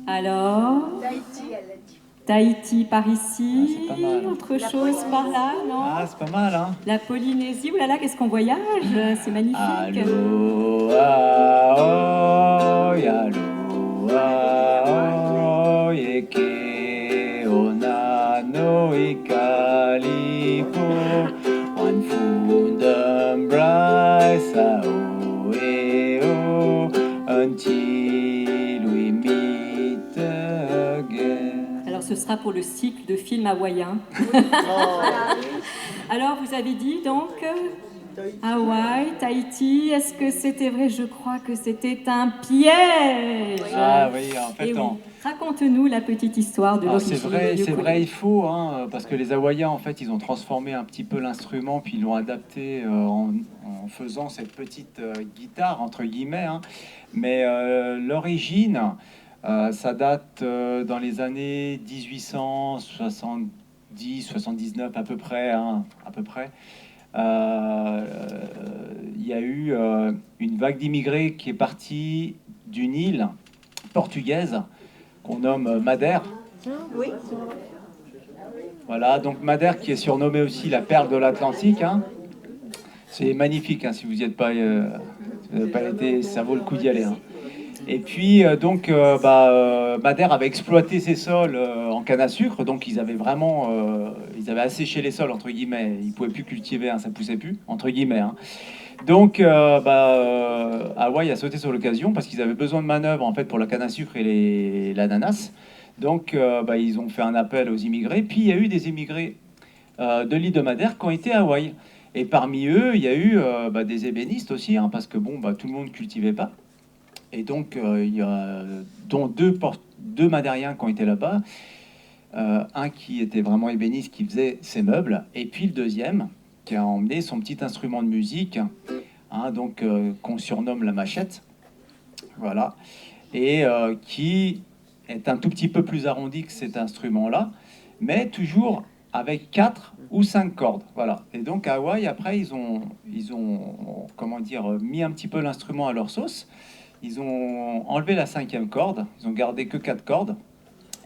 Alors, Tahiti par ici, Ah, c'est pas mal. autre chose par là, non? Ah, c'est pas mal, hein? La Polynésie, oulala, qu'est-ce qu'on voyage, c'est magnifique. Aloha, oi, aloha, oi, eke, ona no ikalipo, wan fundam braisa, oe, o, until we meet again. Alors, ce sera pour le cycle de films hawaïens. Alors, vous avez dit donc Hawaï, Tahiti, est-ce que c'était vrai? Je crois que c'était un piège. Ah oui, en fait, Et oui. on Raconte-nous la petite histoire de l'origine. C'est vrai, du ukulélé. il faut, hein, parce que les Hawaïens, en fait, ils ont transformé un petit peu l'instrument, puis ils l'ont adapté en faisant cette petite guitare, entre guillemets. Hein. Mais l'origine, ça date dans les années 1870, 79 à peu près, hein, à peu près. Il y a eu une vague d'immigrés qui est partie d'une île portugaise qu'on nomme Madère. Oui. Voilà, donc Madère qui est surnommée aussi la perle de l'Atlantique. Hein. C'est magnifique, hein, si vous n'y êtes pas, si vous n'avez pas été, ça vaut le coup d'y aller. Hein. Et puis Madère avait exploité ses sols en canne à sucre, donc ils avaient vraiment, ils avaient asséché les sols entre guillemets. Ils pouvaient plus cultiver, hein, ça poussait plus entre guillemets. Hein. Donc Hawaï a sauté sur l'occasion parce qu'ils avaient besoin de manœuvres en fait pour la canne à sucre et l'ananas. Donc ils ont fait un appel aux immigrés. Puis il y a eu des immigrés de l'île de Madère qui ont été à Hawaï. Et parmi eux, il y a eu des ébénistes aussi, hein, parce que tout le monde cultivait pas. Et donc il y a dont deux Madériens qui ont été là-bas. Un qui était vraiment ébéniste, qui faisait ses meubles, et puis le deuxième qui a emmené son petit instrument de musique, hein, donc qu'on surnomme la machette, voilà, et qui est un tout petit peu plus arrondi que cet instrument-là, mais toujours avec 4 ou 5 cordes, voilà. Et donc à Hawaï, après, ils ont comment dire, mis un petit peu l'instrument à leur sauce. Ils ont enlevé la 5e corde, ils ont gardé que 4 cordes,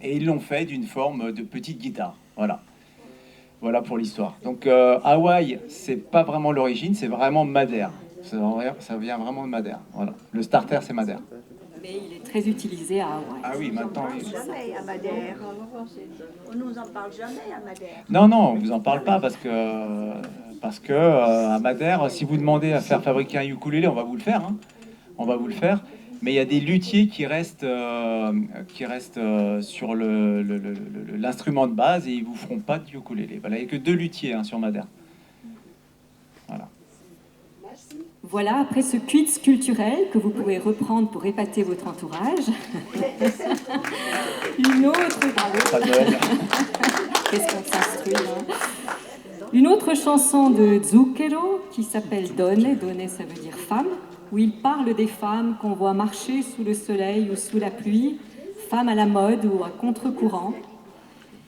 et ils l'ont fait d'une forme de petite guitare, voilà. Voilà pour l'histoire. Donc Hawaï, c'est pas vraiment l'origine, c'est vraiment Madère. Ça vient vraiment de Madère. Voilà. Le starter, c'est Madère. Mais il est très utilisé à Hawaï. Ah oui, maintenant. Oui. Jamais à Madère. On nous en parle jamais à Madère. Non, on vous en parle pas parce que à Madère, si vous demandez à faire fabriquer un ukulélé, on va vous le faire. Hein. On va vous le faire. Mais il y a des luthiers qui restent sur l'instrument de base et ils vous feront pas de ukulélé. Voilà, il n'y a que 2 luthiers sur Madère. Voilà. Voilà, après ce quiz culturel que vous pouvez reprendre pour épater votre entourage. Une autre... Pas de Noël. Qu'est-ce qu'on s'instruit, hein. Une autre chanson de Zucchero qui s'appelle Donne. Donne, ça veut dire femme. Où il parle des femmes qu'on voit marcher sous le soleil ou sous la pluie, femmes à la mode ou à contre-courant.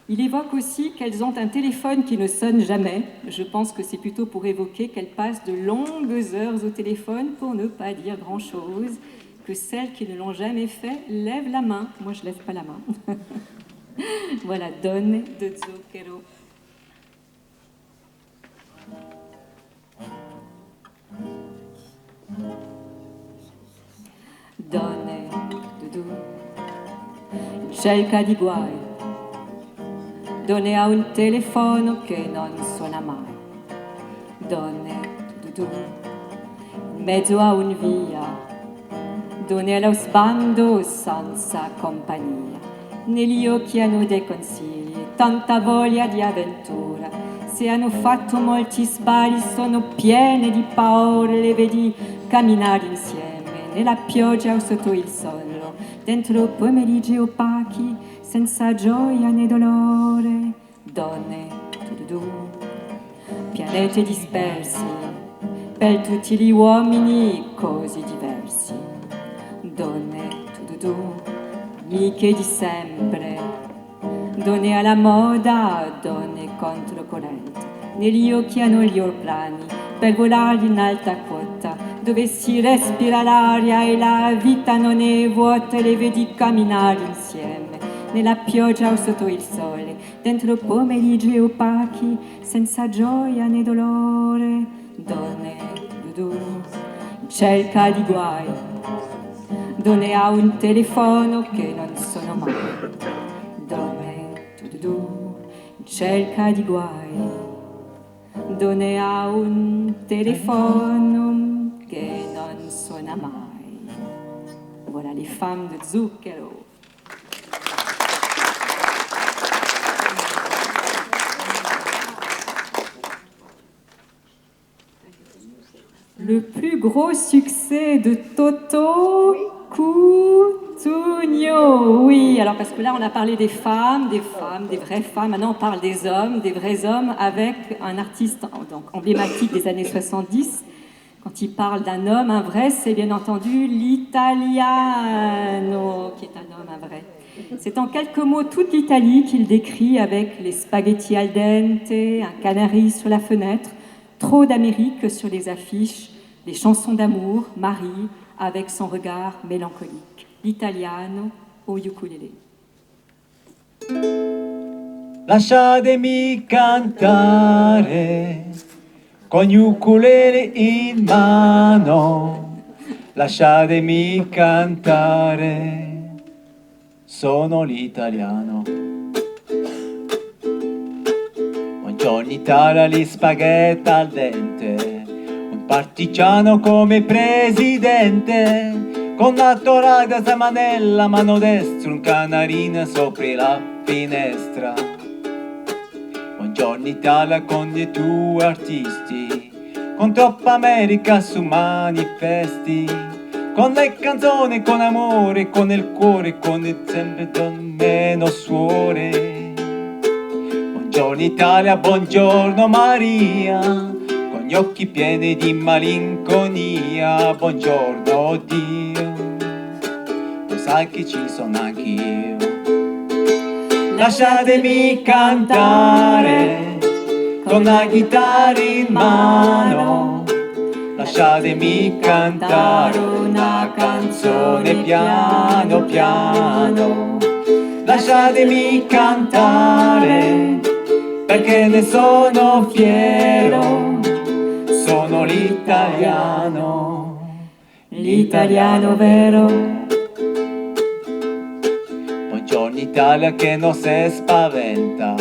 Il évoque aussi qu'elles ont un téléphone qui ne sonne jamais. Je pense que c'est plutôt pour évoquer qu'elles passent de longues heures au téléphone pour ne pas dire grand-chose, que celles qui ne l'ont jamais fait lèvent la main. Moi, je lève pas la main. Voilà, Donne de Zucchero. Donne, Dudu, in cerca di guai, donne a un telefono che non suona mai, donne, Dudu, in mezzo a un via, donne allo sbando senza compagnia, negli occhi hanno dei consigli, tanta voglia di avventura, se hanno fatto molti sbagli sono piene di paura, le vedi camminare insieme. Nella pioggia o sotto il sole, dentro pomeriggi opachi, senza gioia né dolore. Donne, tududu, pianeti dispersi, per tutti gli uomini così diversi. Donne, tududu, amiche di sempre, donne alla moda, donne controcorrente. Negli occhi hanno gli orplani, per volare in alta quota, dove si respira l'aria e la vita non è vuota, le vedi camminare insieme, nella pioggia o sotto il sole, dentro pomeriggi opachi, senza gioia né dolore. Donne, Dudu, in cerca di guai, donne a un telefono che non sono mai. Donne, Dudu, in cerca di guai, donne a un telefono che non suona mai. Voilà les femmes de Zucchero. Le plus gros succès de Toto Cutugno. Oui, alors alors parce que là on a parlé des femmes, des vraies femmes, maintenant on parle des hommes, des vrais hommes, avec un artiste donc, emblématique des années 70. Quand il parle d'un homme, un vrai, c'est bien entendu l'Italiano, qui est un homme, un vrai. C'est en quelques mots toute l'Italie qu'il décrit avec les spaghettis al dente, un canari sur la fenêtre, trop d'Amérique sur les affiches, des chansons d'amour, Marie, avec son regard mélancolique. L'Italiano au ukulélé. Lasciatemi cantare con gli ukulele in mano, lasciatemi cantare, sono l'italiano. Buongiorno Italia, gli spaghetti al dente, un partigiano come presidente, con la torata da manella, mano destra, un canarino sopra la finestra. Buongiorno Italia con i tuoi artisti, con troppa America su manifesti, con le canzoni, con amore, con il cuore, con il sempre don meno suore. Buongiorno Italia, buongiorno Maria, con gli occhi pieni di malinconia. Buongiorno Dio, lo sai che ci sono anch'io. Lasciatemi cantare con la chitarra in mano, lasciatemi cantare una canzone piano piano. Lasciatemi cantare perché ne sono fiero, sono l'italiano, l'italiano vero. Buongiorno Italia che non si spaventa,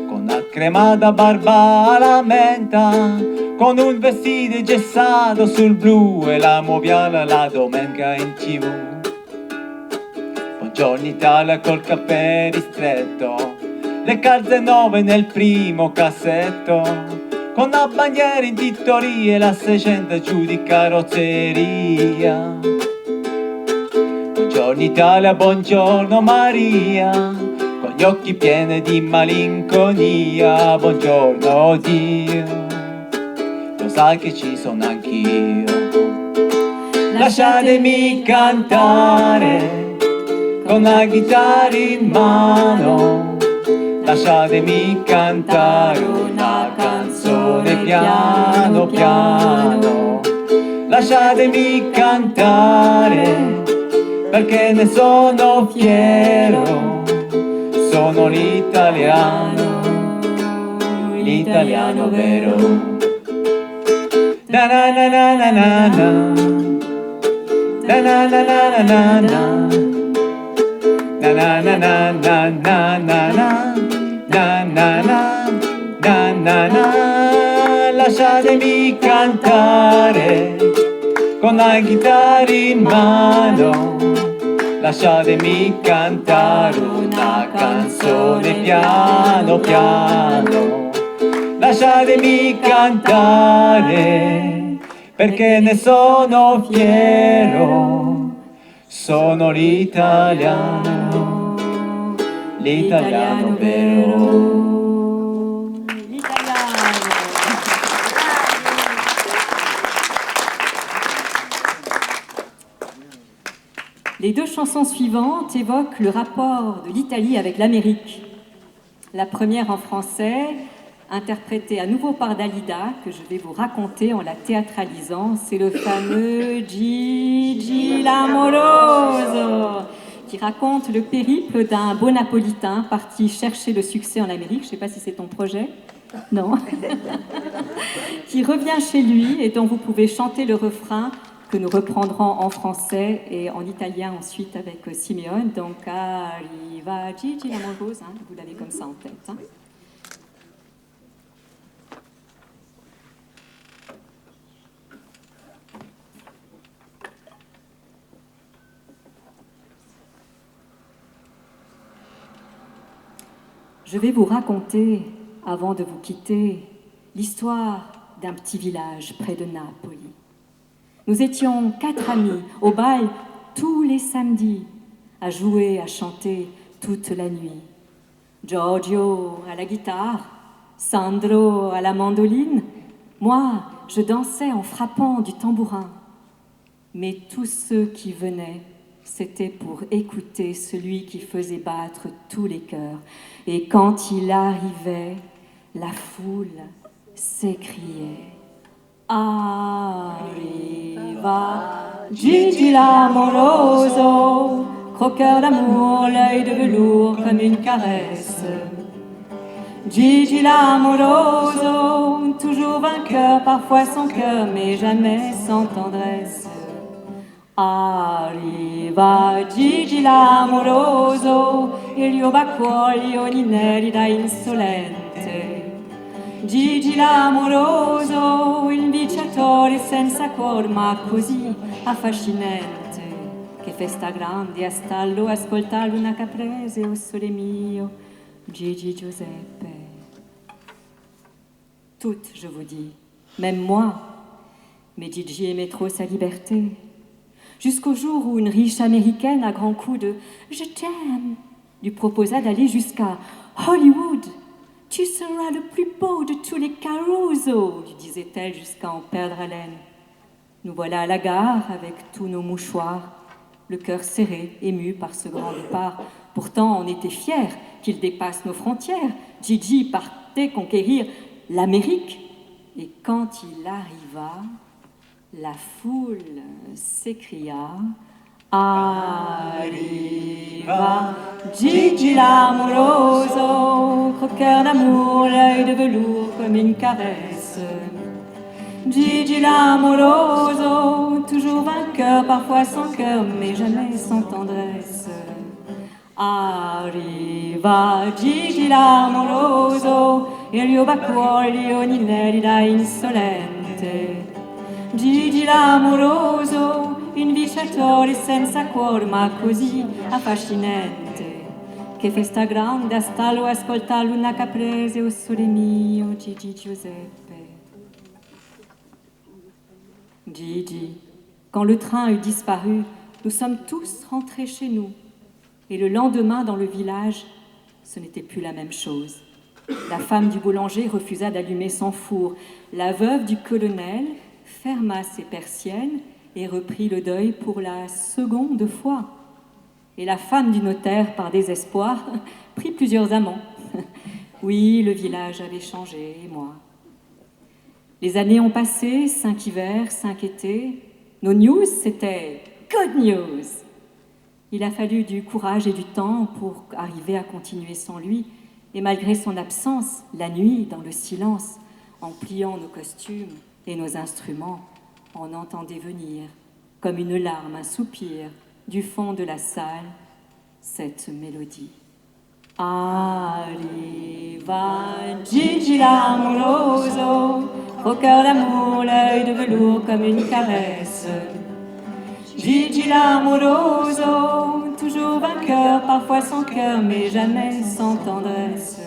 con la cremata barba alla menta, con un vestito gessato sul blu e la moviala la domenica in TV. Buongiorno Italia col cappello ristretto, le calze nuove nel primo cassetto, con la bandiera in titolì e la 600 giù di carrozzeria. Buongiorno Italia, buongiorno Maria, con gli occhi pieni di malinconia. Buongiorno Dio, lo sai che ci sono anch'io. Lasciatemi cantare con la chitarra in mano, lasciatemi cantare una canzone piano piano. Lasciatemi cantare perché ne sono fiero, sono l'italiano, l'italiano vero. Na na na na na na na, na na na na na na, na na na na na na na na na na na. Lasciatemi cantare con la chitarra in mano, lasciatemi cantare una canzone piano piano. Lasciatemi cantare perché ne sono fiero, sono l'italiano, l'italiano vero. Les deux chansons suivantes évoquent le rapport de l'Italie avec l'Amérique. La première en français, interprétée à nouveau par Dalida, que je vais vous raconter en la théâtralisant, c'est le fameux Gigi l'amoroso, qui raconte le périple d'un beau napolitain parti chercher le succès en Amérique. Je ne sais pas si c'est ton projet. Non. Qui revient chez lui et dont vous pouvez chanter le refrain que nous reprendrons en français et en italien ensuite avec Simeone. Donc, arriva Gigi l'amoroso, hein, vous l'avez comme ça en tête. Hein. Je vais vous raconter, avant de vous quitter, l'histoire d'un petit village près de Napoli. Nous étions 4 amis au bal tous les samedis, à jouer, à chanter, toute la nuit. Giorgio à la guitare, Sandro à la mandoline, moi, je dansais en frappant du tambourin. Mais tous ceux qui venaient, c'était pour écouter celui qui faisait battre tous les cœurs. Et quand il arrivait, la foule s'écriait « Arriva Gigi l'amoroso, croqueur d'amour, l'œil de velours comme une caresse. Gigi l'amoroso, toujours vainqueur, parfois sans cœur, mais jamais sans tendresse. Arriva Gigi l'amoroso, il bacuoli ogni nerida insolente. Gigi l'amoroso, il vincitore senza cuor, ma così affascinante, che festa grande a stallo ascoltarlo una caprese, o sole mio, Gigi Giuseppe. Toutes, je vous dis, même moi, mais Gigi aimait trop sa liberté. Jusqu'au jour où une riche américaine, à grands coups de « Je t'aime », lui proposa d'aller jusqu'à Hollywood. « Tu seras le plus beau de tous les Caruso », lui disait-elle jusqu'à en perdre haleine. Nous voilà à la gare avec tous nos mouchoirs, le cœur serré, ému par ce grand départ. Pourtant, on était fiers qu'il dépasse nos frontières. Gigi partait conquérir l'Amérique. Et quand il arriva, la foule s'écria « Arriva Gigi l'amoroso, croqueur d'amour, l'œil de velours comme une caresse. Gigi l'amoroso, toujours vainqueur, parfois sans cœur, mais jamais sans tendresse. Arriva Gigi l'amoroso, il gli bacuoli ogni nerida insolente. Gigi l'amoroso, un vincitore senza cuor, ma così affascinante, che festa grande a stallo ascoltarlo una caprese, o sole mio, Gigi Giuseppe. Gigi, quand le train eut disparu, nous sommes tous rentrés chez nous. Et le lendemain, dans le village, ce n'était plus la même chose. La femme du boulanger refusa d'allumer son four. La veuve du colonel ferma ses persiennes et reprit le deuil pour la seconde fois. Et la femme du notaire, par désespoir, prit plusieurs amants. Oui, le village avait changé, et moi. Les années ont passé, 5 hivers, 5 étés. Nos news, c'était good news. Il a fallu du courage et du temps pour arriver à continuer sans lui. Et malgré son absence, la nuit, dans le silence, en pliant nos costumes et nos instruments, on entendait venir, comme une larme, un soupir, du fond de la salle, cette mélodie. Arriva Gigi l'amoroso, au cœur d'amour, l'œil de velours comme une caresse. Gigi l'amoroso, toujours vainqueur, parfois sans cœur, mais jamais sans tendresse.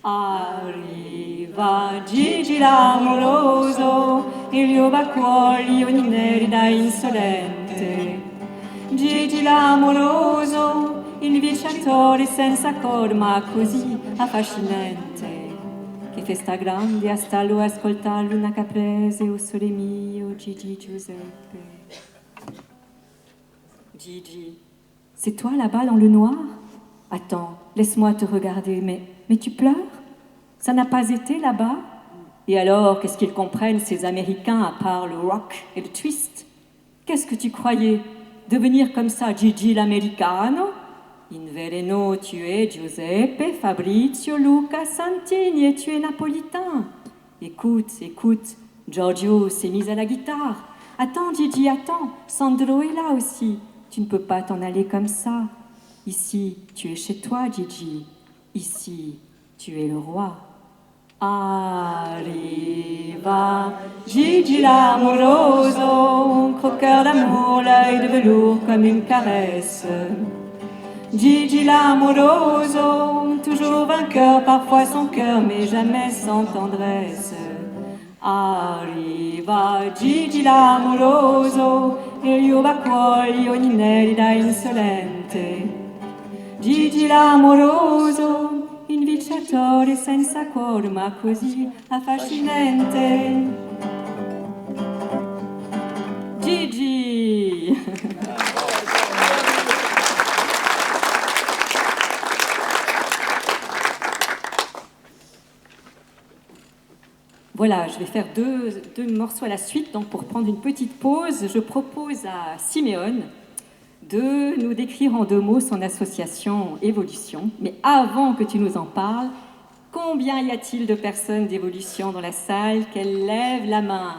Arriva Gigi l'amoroso, il gli bacuoli ogni nerida insolente. Gigi l'amoroso, il vincitore senza cor, ma così affascinante, che festa grande a stallo ascoltarlo una caprese, o sole mio, Gigi Giuseppe. Gigi, c'est toi là-bas dans le noir? Attends, laisse-moi te regarder, mais tu pleures? Ça n'a pas été là-bas? Et alors, qu'est-ce qu'ils comprennent, ces Américains, à part le rock et le twist? Qu'est-ce que tu croyais? Devenir comme ça, Gigi l'americano? In vereno, tu es Giuseppe, Fabrizio, Luca, Santini, et tu es napolitain. Écoute, Giorgio s'est mis à la guitare. Attends, Gigi, attends, Sandro est là aussi. Tu ne peux pas t'en aller comme ça. Ici, tu es chez toi, Gigi. Ici, tu es le roi. Arriva Gigi l'amoroso, croqueur d'amour, l'œil de velours comme une caresse. Gigi l'amoroso, toujours vainqueur, parfois sans cœur, mais jamais sans tendresse. Arriva Gigi l'amoroso, il gli bacuoli ogni nerida insolente. Gigi l'amoroso, in vincitore senza cuore, ma così affascinante. Gigi! Voilà, je vais faire deux morceaux à la suite. Donc pour prendre une petite pause, je propose à Siméon de nous décrire en 2 mots son association Évolution. Mais avant que tu nous en parles, combien y a-t-il de personnes d'Évolution dans la salle? Qu'elles lèvent la main.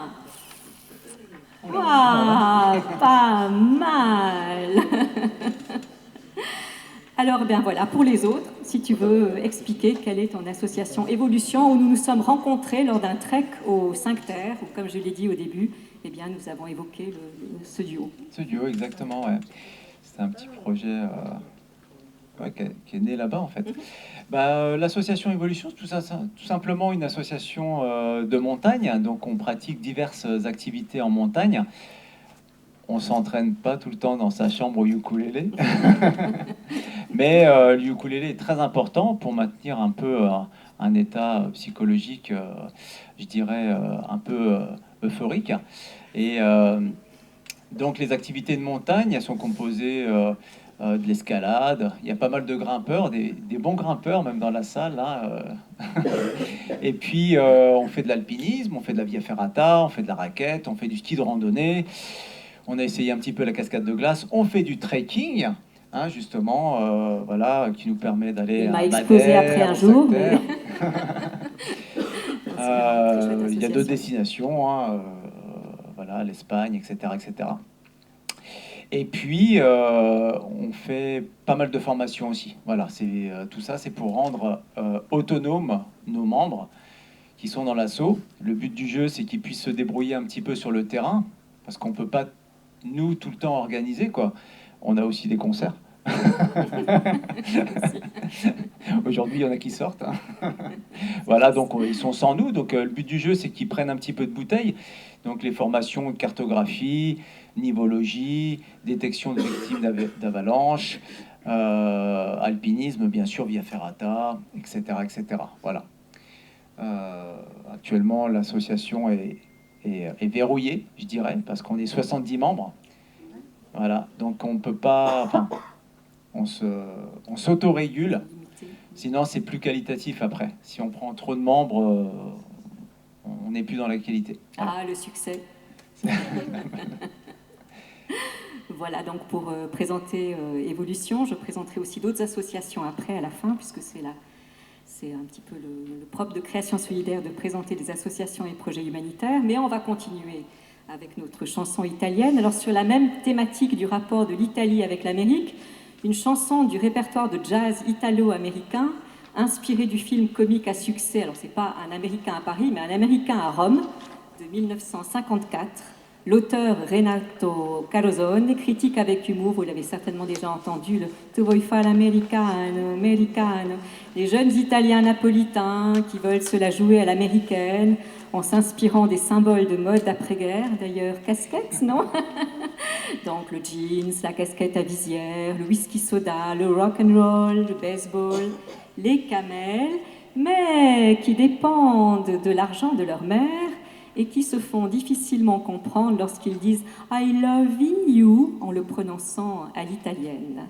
Waouh, pas mal. Alors, bien voilà, pour les autres, si tu veux expliquer quelle est ton association Évolution, où nous nous sommes rencontrés lors d'un trek aux 5 Terres, où, comme je l'ai dit au début, eh bien, nous avons évoqué ce duo. Ce duo, exactement, ouais. C'est un petit projet qui est né là-bas, en fait. L'association Évolution, c'est tout simplement une association de montagne. Donc, on pratique diverses activités en montagne. On s'entraîne pas tout le temps dans sa chambre au ukulélé. Mais le ukulélé est très important pour maintenir un peu un état psychologique, je dirais, un peu euphorique. Et donc les activités de montagne, elles sont composées de l'escalade. Il y a pas mal de grimpeurs, des bons grimpeurs même dans la salle. Hein, Et puis on fait de l'alpinisme, on fait de la via ferrata, on fait de la raquette, on fait du ski de randonnée. On a essayé un petit peu la cascade de glace. On fait du trekking. Hein, justement, voilà, qui nous permet d'aller Il m'a explosé après un jour. Mais... il y a 2 destinations, hein, voilà, l'Espagne, etc., etc. Et puis, on fait pas mal de formations aussi. Voilà, tout ça, c'est pour rendre autonomes nos membres qui sont dans l'assaut. Le but du jeu, c'est qu'ils puissent se débrouiller un petit peu sur le terrain, parce qu'on peut pas, nous, tout le temps organiser, quoi. On a aussi des concerts. Aujourd'hui, il y en a qui sortent. Hein. Voilà, donc ils sont sans nous. Donc le but du jeu, c'est qu'ils prennent un petit peu de bouteille. Donc les formations cartographie, nivologie, détection de victimes d'avalanche, alpinisme, bien sûr, via ferrata, etc., etc. Voilà. Actuellement, l'association est verrouillée, je dirais, parce qu'on est 70 membres. Voilà, donc on peut pas, enfin, on s'autorégule, sinon c'est plus qualitatif après. Si on prend trop de membres, on n'est plus dans la qualité. Voilà. Ah, le succès. Voilà, donc pour présenter Évolution, je présenterai aussi d'autres associations après, à la fin, puisque c'est un petit peu le propre de Création Solidaire de présenter des associations et projets humanitaires, mais on va continuer avec notre chanson italienne. Alors sur la même thématique du rapport de l'Italie avec l'Amérique, une chanson du répertoire de jazz italo-américain, inspirée du film comique à succès, alors c'est pas un Américain à Paris, mais un Américain à Rome, de 1954. L'auteur Renato Carosone critique avec humour, vous l'avez certainement déjà entendu, le « Tu vuoi fare l'americano, americano », les jeunes Italiens napolitains qui veulent se la jouer à l'américaine, en s'inspirant des symboles de mode d'après-guerre, d'ailleurs, casquette, non? Donc le jeans, la casquette à visière, le whisky soda, le rock and roll, le baseball, les camels, mais qui dépendent de l'argent de leur mère et qui se font difficilement comprendre lorsqu'ils disent « I love you » en le prononçant à l'italienne.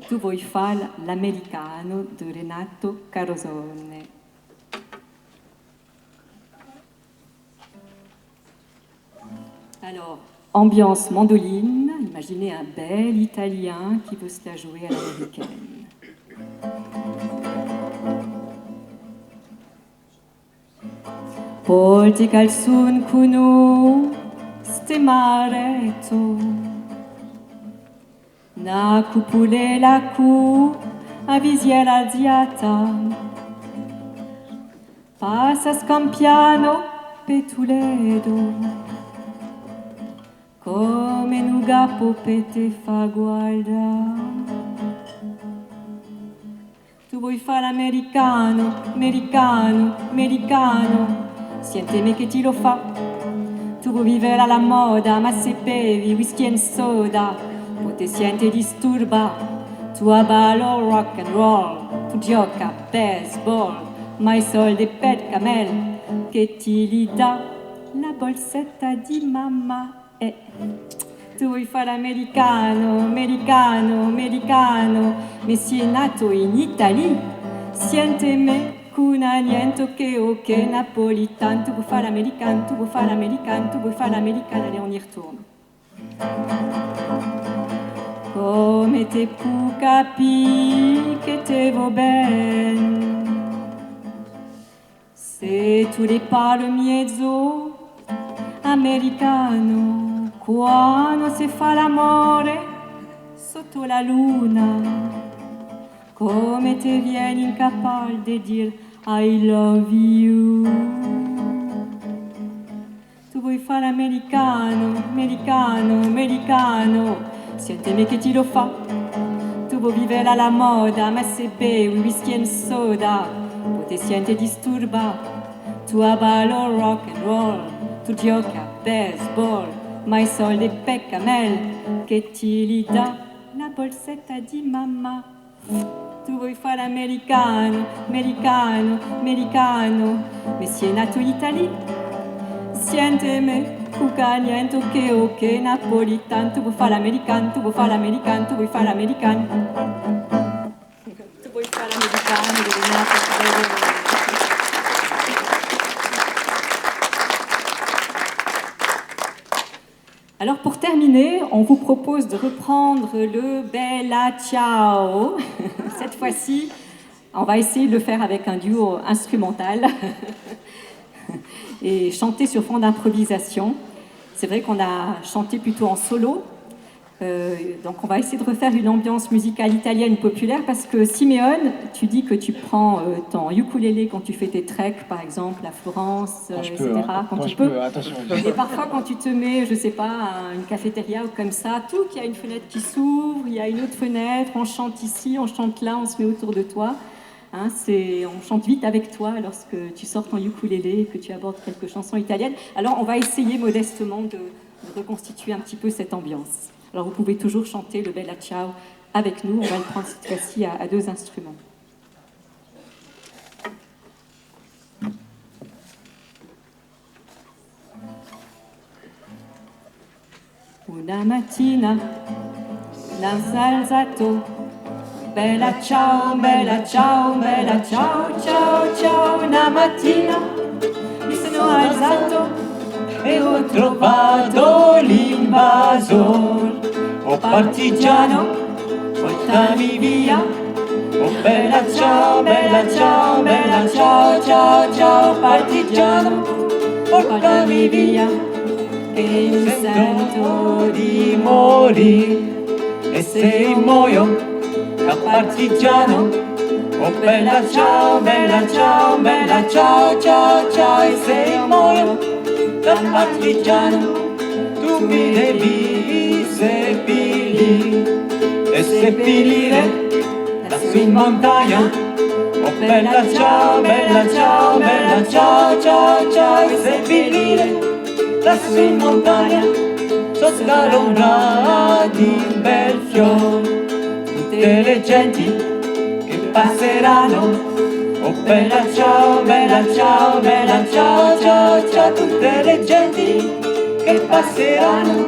Tu vuoi fare l'americano de Renato Carosone. Alors, ambiance mandoline, imaginez un bel Italien qui veut se la jouer à l'américaine. Porti calzun cunu stemareto na cupule la cu a visiera alziata passa scampiano petuledo come nuga popete fa guarda. Tu vuoi fare americano, americano, americano, sientemi che ti lo fa. Tu vuoi vivere alla moda, ma se bevi whisky and soda, poi ti senti disturba. tu ballo rock and roll, tu gioca baseball, ma i soldi per camel che ti dà la bolsetta di mamma. Tu vuoi fare americano, americano, americano, ma si è nato in Italia, siente me con niente che o che napolitano, tu vuoi fare americano, tu vuoi fare americano, tu vuoi fare americano, allez on y retourne. Come te pu capire che te va bene, se tu ne parli mezzo americano, quando si fa l'amore sotto la luna, come te vieni incapable di dire I love you. Tu vuoi fare americano, americano, americano, sientemi che ti lo fa. Tu vuoi vivere alla moda, ma se bevi whisky e soda, poi ti senti disturbato. Tu ballo rock and roll, tu gioca baseball, ma i soldi per camel che ti li dà la bolsetta di mamma. Tu vuoi fare americano, americano, americano, ma si è nato in Italia, sientemi cuca niente che o che napolitano, tu vuoi fare americano, tu vuoi fare americano, tu vuoi fare americano. Tu vuoi fare americano, devi nato. Alors pour terminer, on vous propose de reprendre le Bella Ciao. Cette fois-ci, on va essayer de le faire avec un duo instrumental et chanter sur fond d'improvisation. C'est vrai qu'on a chanté plutôt en solo, donc on va essayer de refaire une ambiance musicale italienne populaire parce que Siméone, tu dis que tu prends ton ukulélé quand tu fais tes treks, par exemple à Florence, etc. Quand tu peux. Attention. Et parfois quand tu te mets, je sais pas, à une cafétéria ou comme ça, tout qu'il y a une fenêtre qui s'ouvre, il y a une autre fenêtre, on chante ici, on chante là, on se met autour de toi. Hein, on chante vite avec toi lorsque tu sors ton ukulélé et que tu abordes quelques chansons italiennes. Alors on va essayer modestement de reconstituer un petit peu cette ambiance. Alors vous pouvez toujours chanter le Bella Ciao avec nous, on va le prendre cette fois-ci à 2 instruments. Una mattina l'alzato, bella ciao, bella ciao, bella ciao, ciao, ciao. Una mattina mi sono alzato E ho trovato l'invasor, oh partigiano, portami via. Oh bella ciao, bella ciao, bella ciao, ciao, ciao, partigiano, portami via. che mi Sento di morire e se muoio da partigiano. Oh bella ciao, bella ciao, bella ciao, ciao, ciao, e se muoio da partigiano, tu mi devi seppellire e seppellire lassù in montagna. Oh bella ciao, bella ciao, bella ciao, ciao, ciao, e seppellire lassù in montagna sotto l'ombra di un bel fiore. Tutte le genti che passeranno. Oh bella ciao, bella ciao, bella ciao, ciao, ciao, tutte le genti che passeranno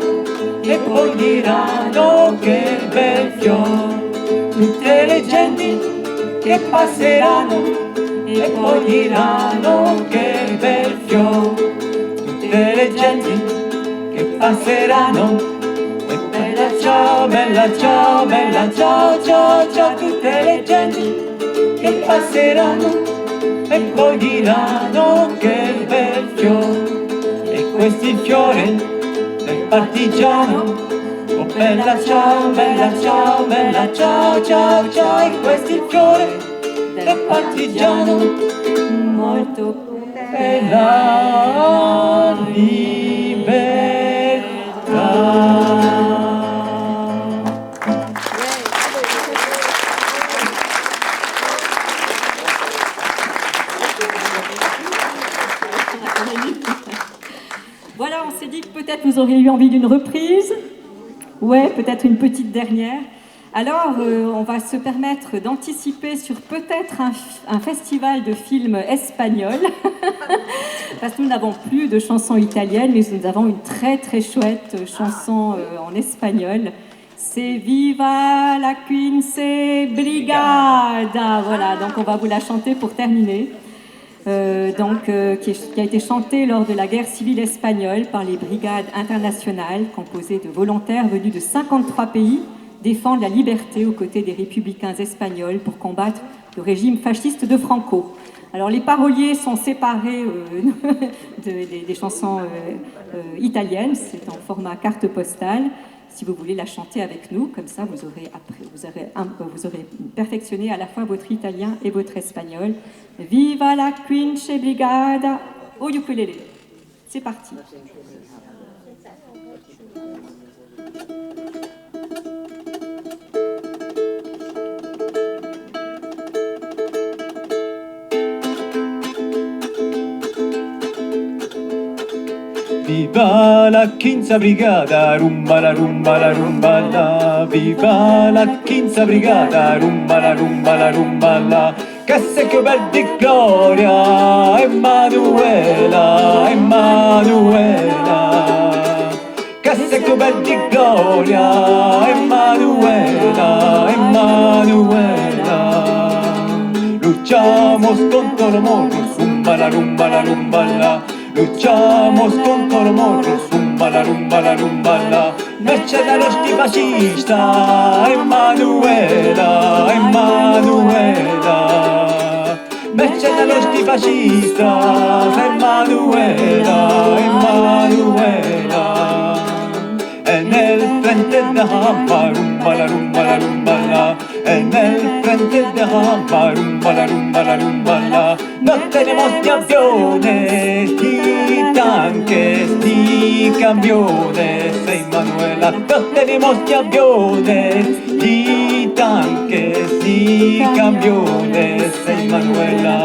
e poi diranno che bel fiore. Tutte le genti che passeranno e poi diranno che bel fiore. Tutte le genti che passeranno. E bella ciao, bella ciao, bella ciao, ciao, ciao, tutte le genti che passeranno e poi diranno che bel fiore. E questo è il fiore del partigiano. Oh bella ciao, bella ciao, bella ciao, ciao, ciao, e questo è il fiore del partigiano. molto Per la libertà. Voilà, on s'est dit que peut-être vous auriez eu envie d'une reprise. Ouais, peut-être une petite dernière. Alors, on va se permettre d'anticiper sur peut-être un festival de films espagnols, parce que nous n'avons plus de chansons italiennes, mais nous avons une très très chouette chanson en espagnol. C'est Viva la Quince Brigada. Voilà, donc on va vous la chanter pour terminer. Qui a été chantée lors de la guerre civile espagnole par les brigades internationales composées de volontaires venus de 53 pays défendre la liberté aux côtés des républicains espagnols pour combattre le régime fasciste de Franco. Alors les paroliers sont séparés des chansons italiennes, c'est en format carte postale. Si vous voulez la chanter avec nous, comme ça vous aurez perfectionné à la fois votre italien et votre espagnol. Viva la Quince Brigada au ukulélé. C'est parti. Viva la Quinta Brigada, rumba la rumba la rumba la. Viva la Quinta Brigada, rumba la rumba la rumba la. Che se che bel di gloria, Emanuela, Emanuela. Che se che bel di gloria, Emanuela, Emanuela. Luchamos contra los morros, rumba la rumba la rumba la. Luchamos contra los morros, rumba la rumba la rumba la. Merce de los antifascistas, Emanuela, Emanuela. Merce de los antifascistas, Emanuela, Emanuela. En el frente de Jamba, rumba la rumba la rumba la. En el frente de Jamba, rumba la rumba la rumba la. No tenemos ni aviones, ni tanques, ni camiones, Emanuela. No tenemos ni aviones, ni tanques, ni camiones, Emanuela.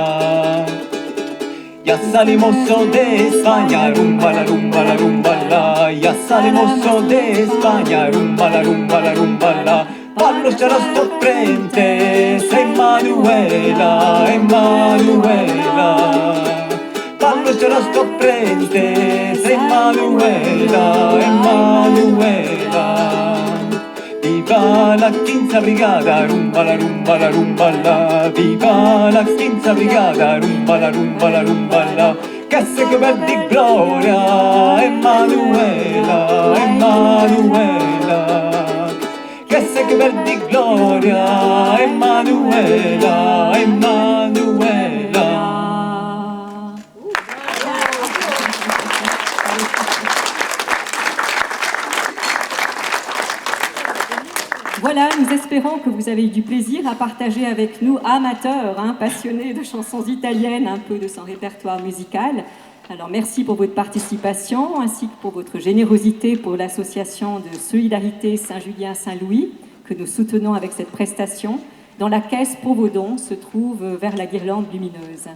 Ya salimos de España, rumba la rumba la rumba la. Ya salimos de España, rumba la rumba la rumba la. Para nuestros frentes, Emanuela, Emanuela. Para nuestros frentes, Emanuela, Emanuela. Viva la Quinta Brigada, rumba la rumba la rumba la. Viva la Quinta Brigada, rumba la rumba la rumba la. Che se che bel di gloria, Emanuela, Emanuela. Che se che bel di gloria, Emanuela, Emanuela. Voilà, nous espérons que vous avez eu du plaisir à partager avec nous, amateurs, passionnés de chansons italiennes, un peu de son répertoire musical. Alors merci pour votre participation, ainsi que pour votre générosité pour l'association de solidarité Saint-Julien-Saint-Louis, que nous soutenons avec cette prestation, dont la caisse pour vos dons se trouve vers la guirlande lumineuse.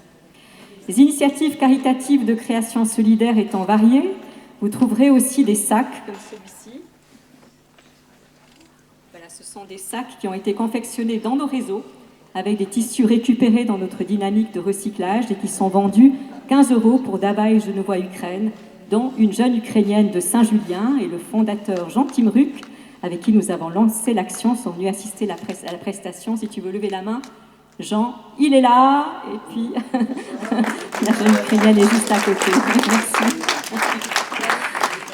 Les initiatives caritatives de création solidaire étant variées, vous trouverez aussi des sacs comme celui-ci. Ce sont des sacs qui ont été confectionnés dans nos réseaux avec des tissus récupérés dans notre dynamique de recyclage et qui sont vendus 15 € pour Dabaï Genevois Ukraine, dont une jeune Ukrainienne de Saint-Julien et le fondateur Jean Timruc, avec qui nous avons lancé l'action, sont venus assister à la prestation. Si tu veux lever la main, Jean, il est là, et puis la jeune Ukrainienne est juste à côté. Merci.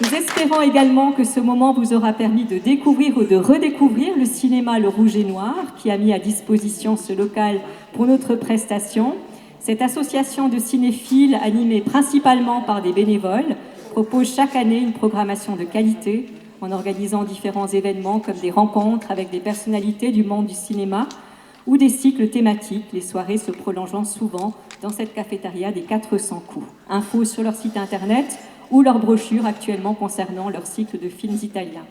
Nous espérons également que ce moment vous aura permis de découvrir ou de redécouvrir le cinéma Le Rouge et Noir, qui a mis à disposition ce local pour notre prestation. Cette association de cinéphiles, animée principalement par des bénévoles, propose chaque année une programmation de qualité en organisant différents événements comme des rencontres avec des personnalités du monde du cinéma ou des cycles thématiques, les soirées se prolongeant souvent dans cette cafétéria des 400 coups. Infos sur leur site internet ou leur brochure actuellement concernant leur cycle de films italiens.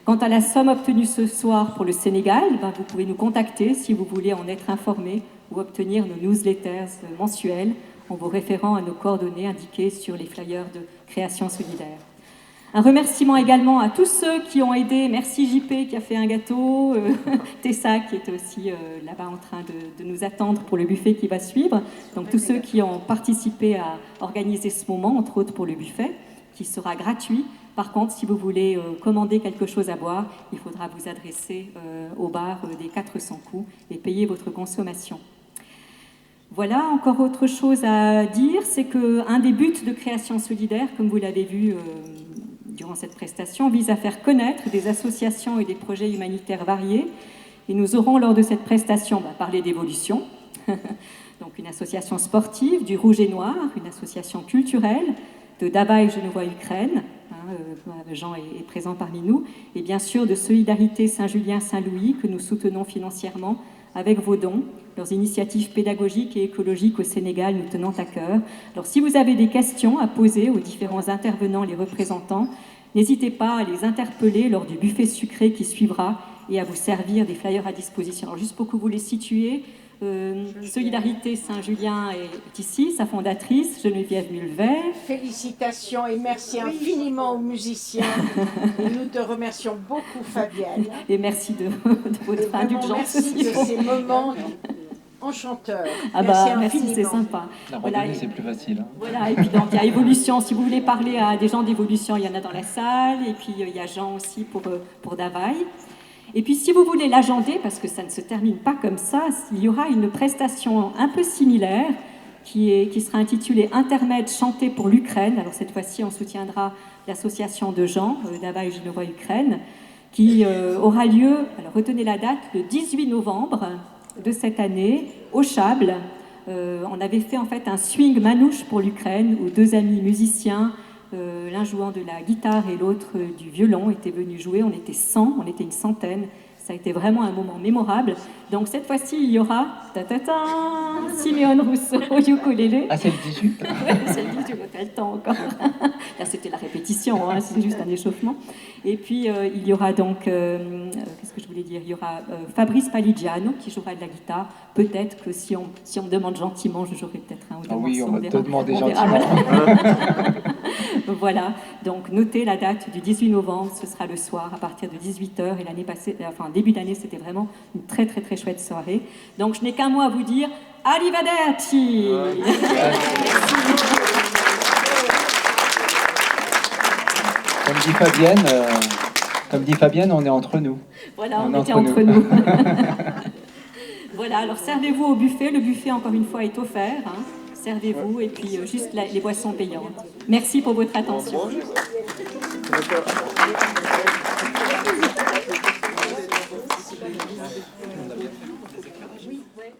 Quant à la somme obtenue ce soir pour le Sénégal, vous pouvez nous contacter si vous voulez en être informé ou obtenir nos newsletters mensuels en vous référant à nos coordonnées indiquées sur les flyers de création solidaire. Un remerciement également à tous ceux qui ont aidé. Merci JP qui a fait un gâteau, Tessa qui est aussi là-bas en train de nous attendre pour le buffet qui va suivre. Donc tous ceux qui ont participé à organiser ce moment, entre autres pour le buffet, qui sera gratuit. Par contre, si vous voulez commander quelque chose à boire, il faudra vous adresser au bar des 400 coups et payer votre consommation. Voilà, encore autre chose à dire, c'est qu'un des buts de Création Solidaire, comme vous l'avez vu durant cette prestation, vise à faire connaître des associations et des projets humanitaires variés. Et nous aurons lors de cette prestation parlé d'évolution, donc une association sportive, du Rouge et Noir, une association culturelle, de Davaï Genevois Ukraine, Jean est présent parmi nous, et bien sûr de Solidarité Saint-Julien-Saint-Louis que nous soutenons financièrement avec vos dons, leurs initiatives pédagogiques et écologiques au Sénégal nous tenant à cœur. Alors si vous avez des questions à poser aux différents intervenants, les représentants, n'hésitez pas à les interpeller lors du buffet sucré qui suivra et à vous servir des flyers à disposition. Alors juste pour que vous les situiez, Solidarité Saint-Julien est ici, sa fondatrice, Geneviève Mulvert. Félicitations et merci infiniment aux musiciens. Et nous te remercions beaucoup, Fabienne. Et merci de votre indulgence. Merci de ces moments enchanteurs. Merci, c'est sympa. La randonnée, c'est plus facile. Hein. Voilà, et puis donc il y a Évolution. Si vous voulez parler à des gens d'Évolution, il y en a dans la salle. Et puis il y a Jean aussi pour Davaï. Et puis si vous voulez l'agender, parce que ça ne se termine pas comme ça, il y aura une prestation un peu similaire qui sera intitulée Intermède chanté pour l'Ukraine. Alors cette fois-ci, on soutiendra l'association de Jean, Davaï Genevois Ukraine, qui aura lieu, alors retenez la date, le 18 novembre de cette année, au Chable. On avait fait en fait un swing manouche pour l'Ukraine, où deux amis musiciens, l'un jouant de la guitare et l'autre du violon, étaient venus jouer. On était 100, on était une centaine. Ça a été vraiment un moment mémorable. Donc cette fois-ci, il y aura Siméon Rousseau au ukulélé. Ah, c'est le 18. C'est le 18, on a le temps encore. Là, c'était la répétition, hein, c'est juste un échauffement. Et puis, il y aura donc, qu'est-ce que je voulais dire? Il y aura Fabrice Paligiano qui jouera de la guitare. Peut-être que si on me demande gentiment, je jouerai peut-être un ou deux morceaux. Oui, on va te demander On gentiment. Voilà. Voilà, donc notez la date du 18 novembre, ce sera le soir à partir de 18h. Et l'année passée, enfin début d'année, c'était vraiment une très très très chouette soirée. Donc je n'ai qu'un mot à vous dire, arrivederci. Comme dit Fabienne, on est entre nous. Voilà, on était entre nous. Voilà, alors servez-vous au buffet. Le buffet, encore une fois, est offert. Hein. Servez-vous et puis juste les boissons payantes. Merci pour votre attention. Oui, ouais.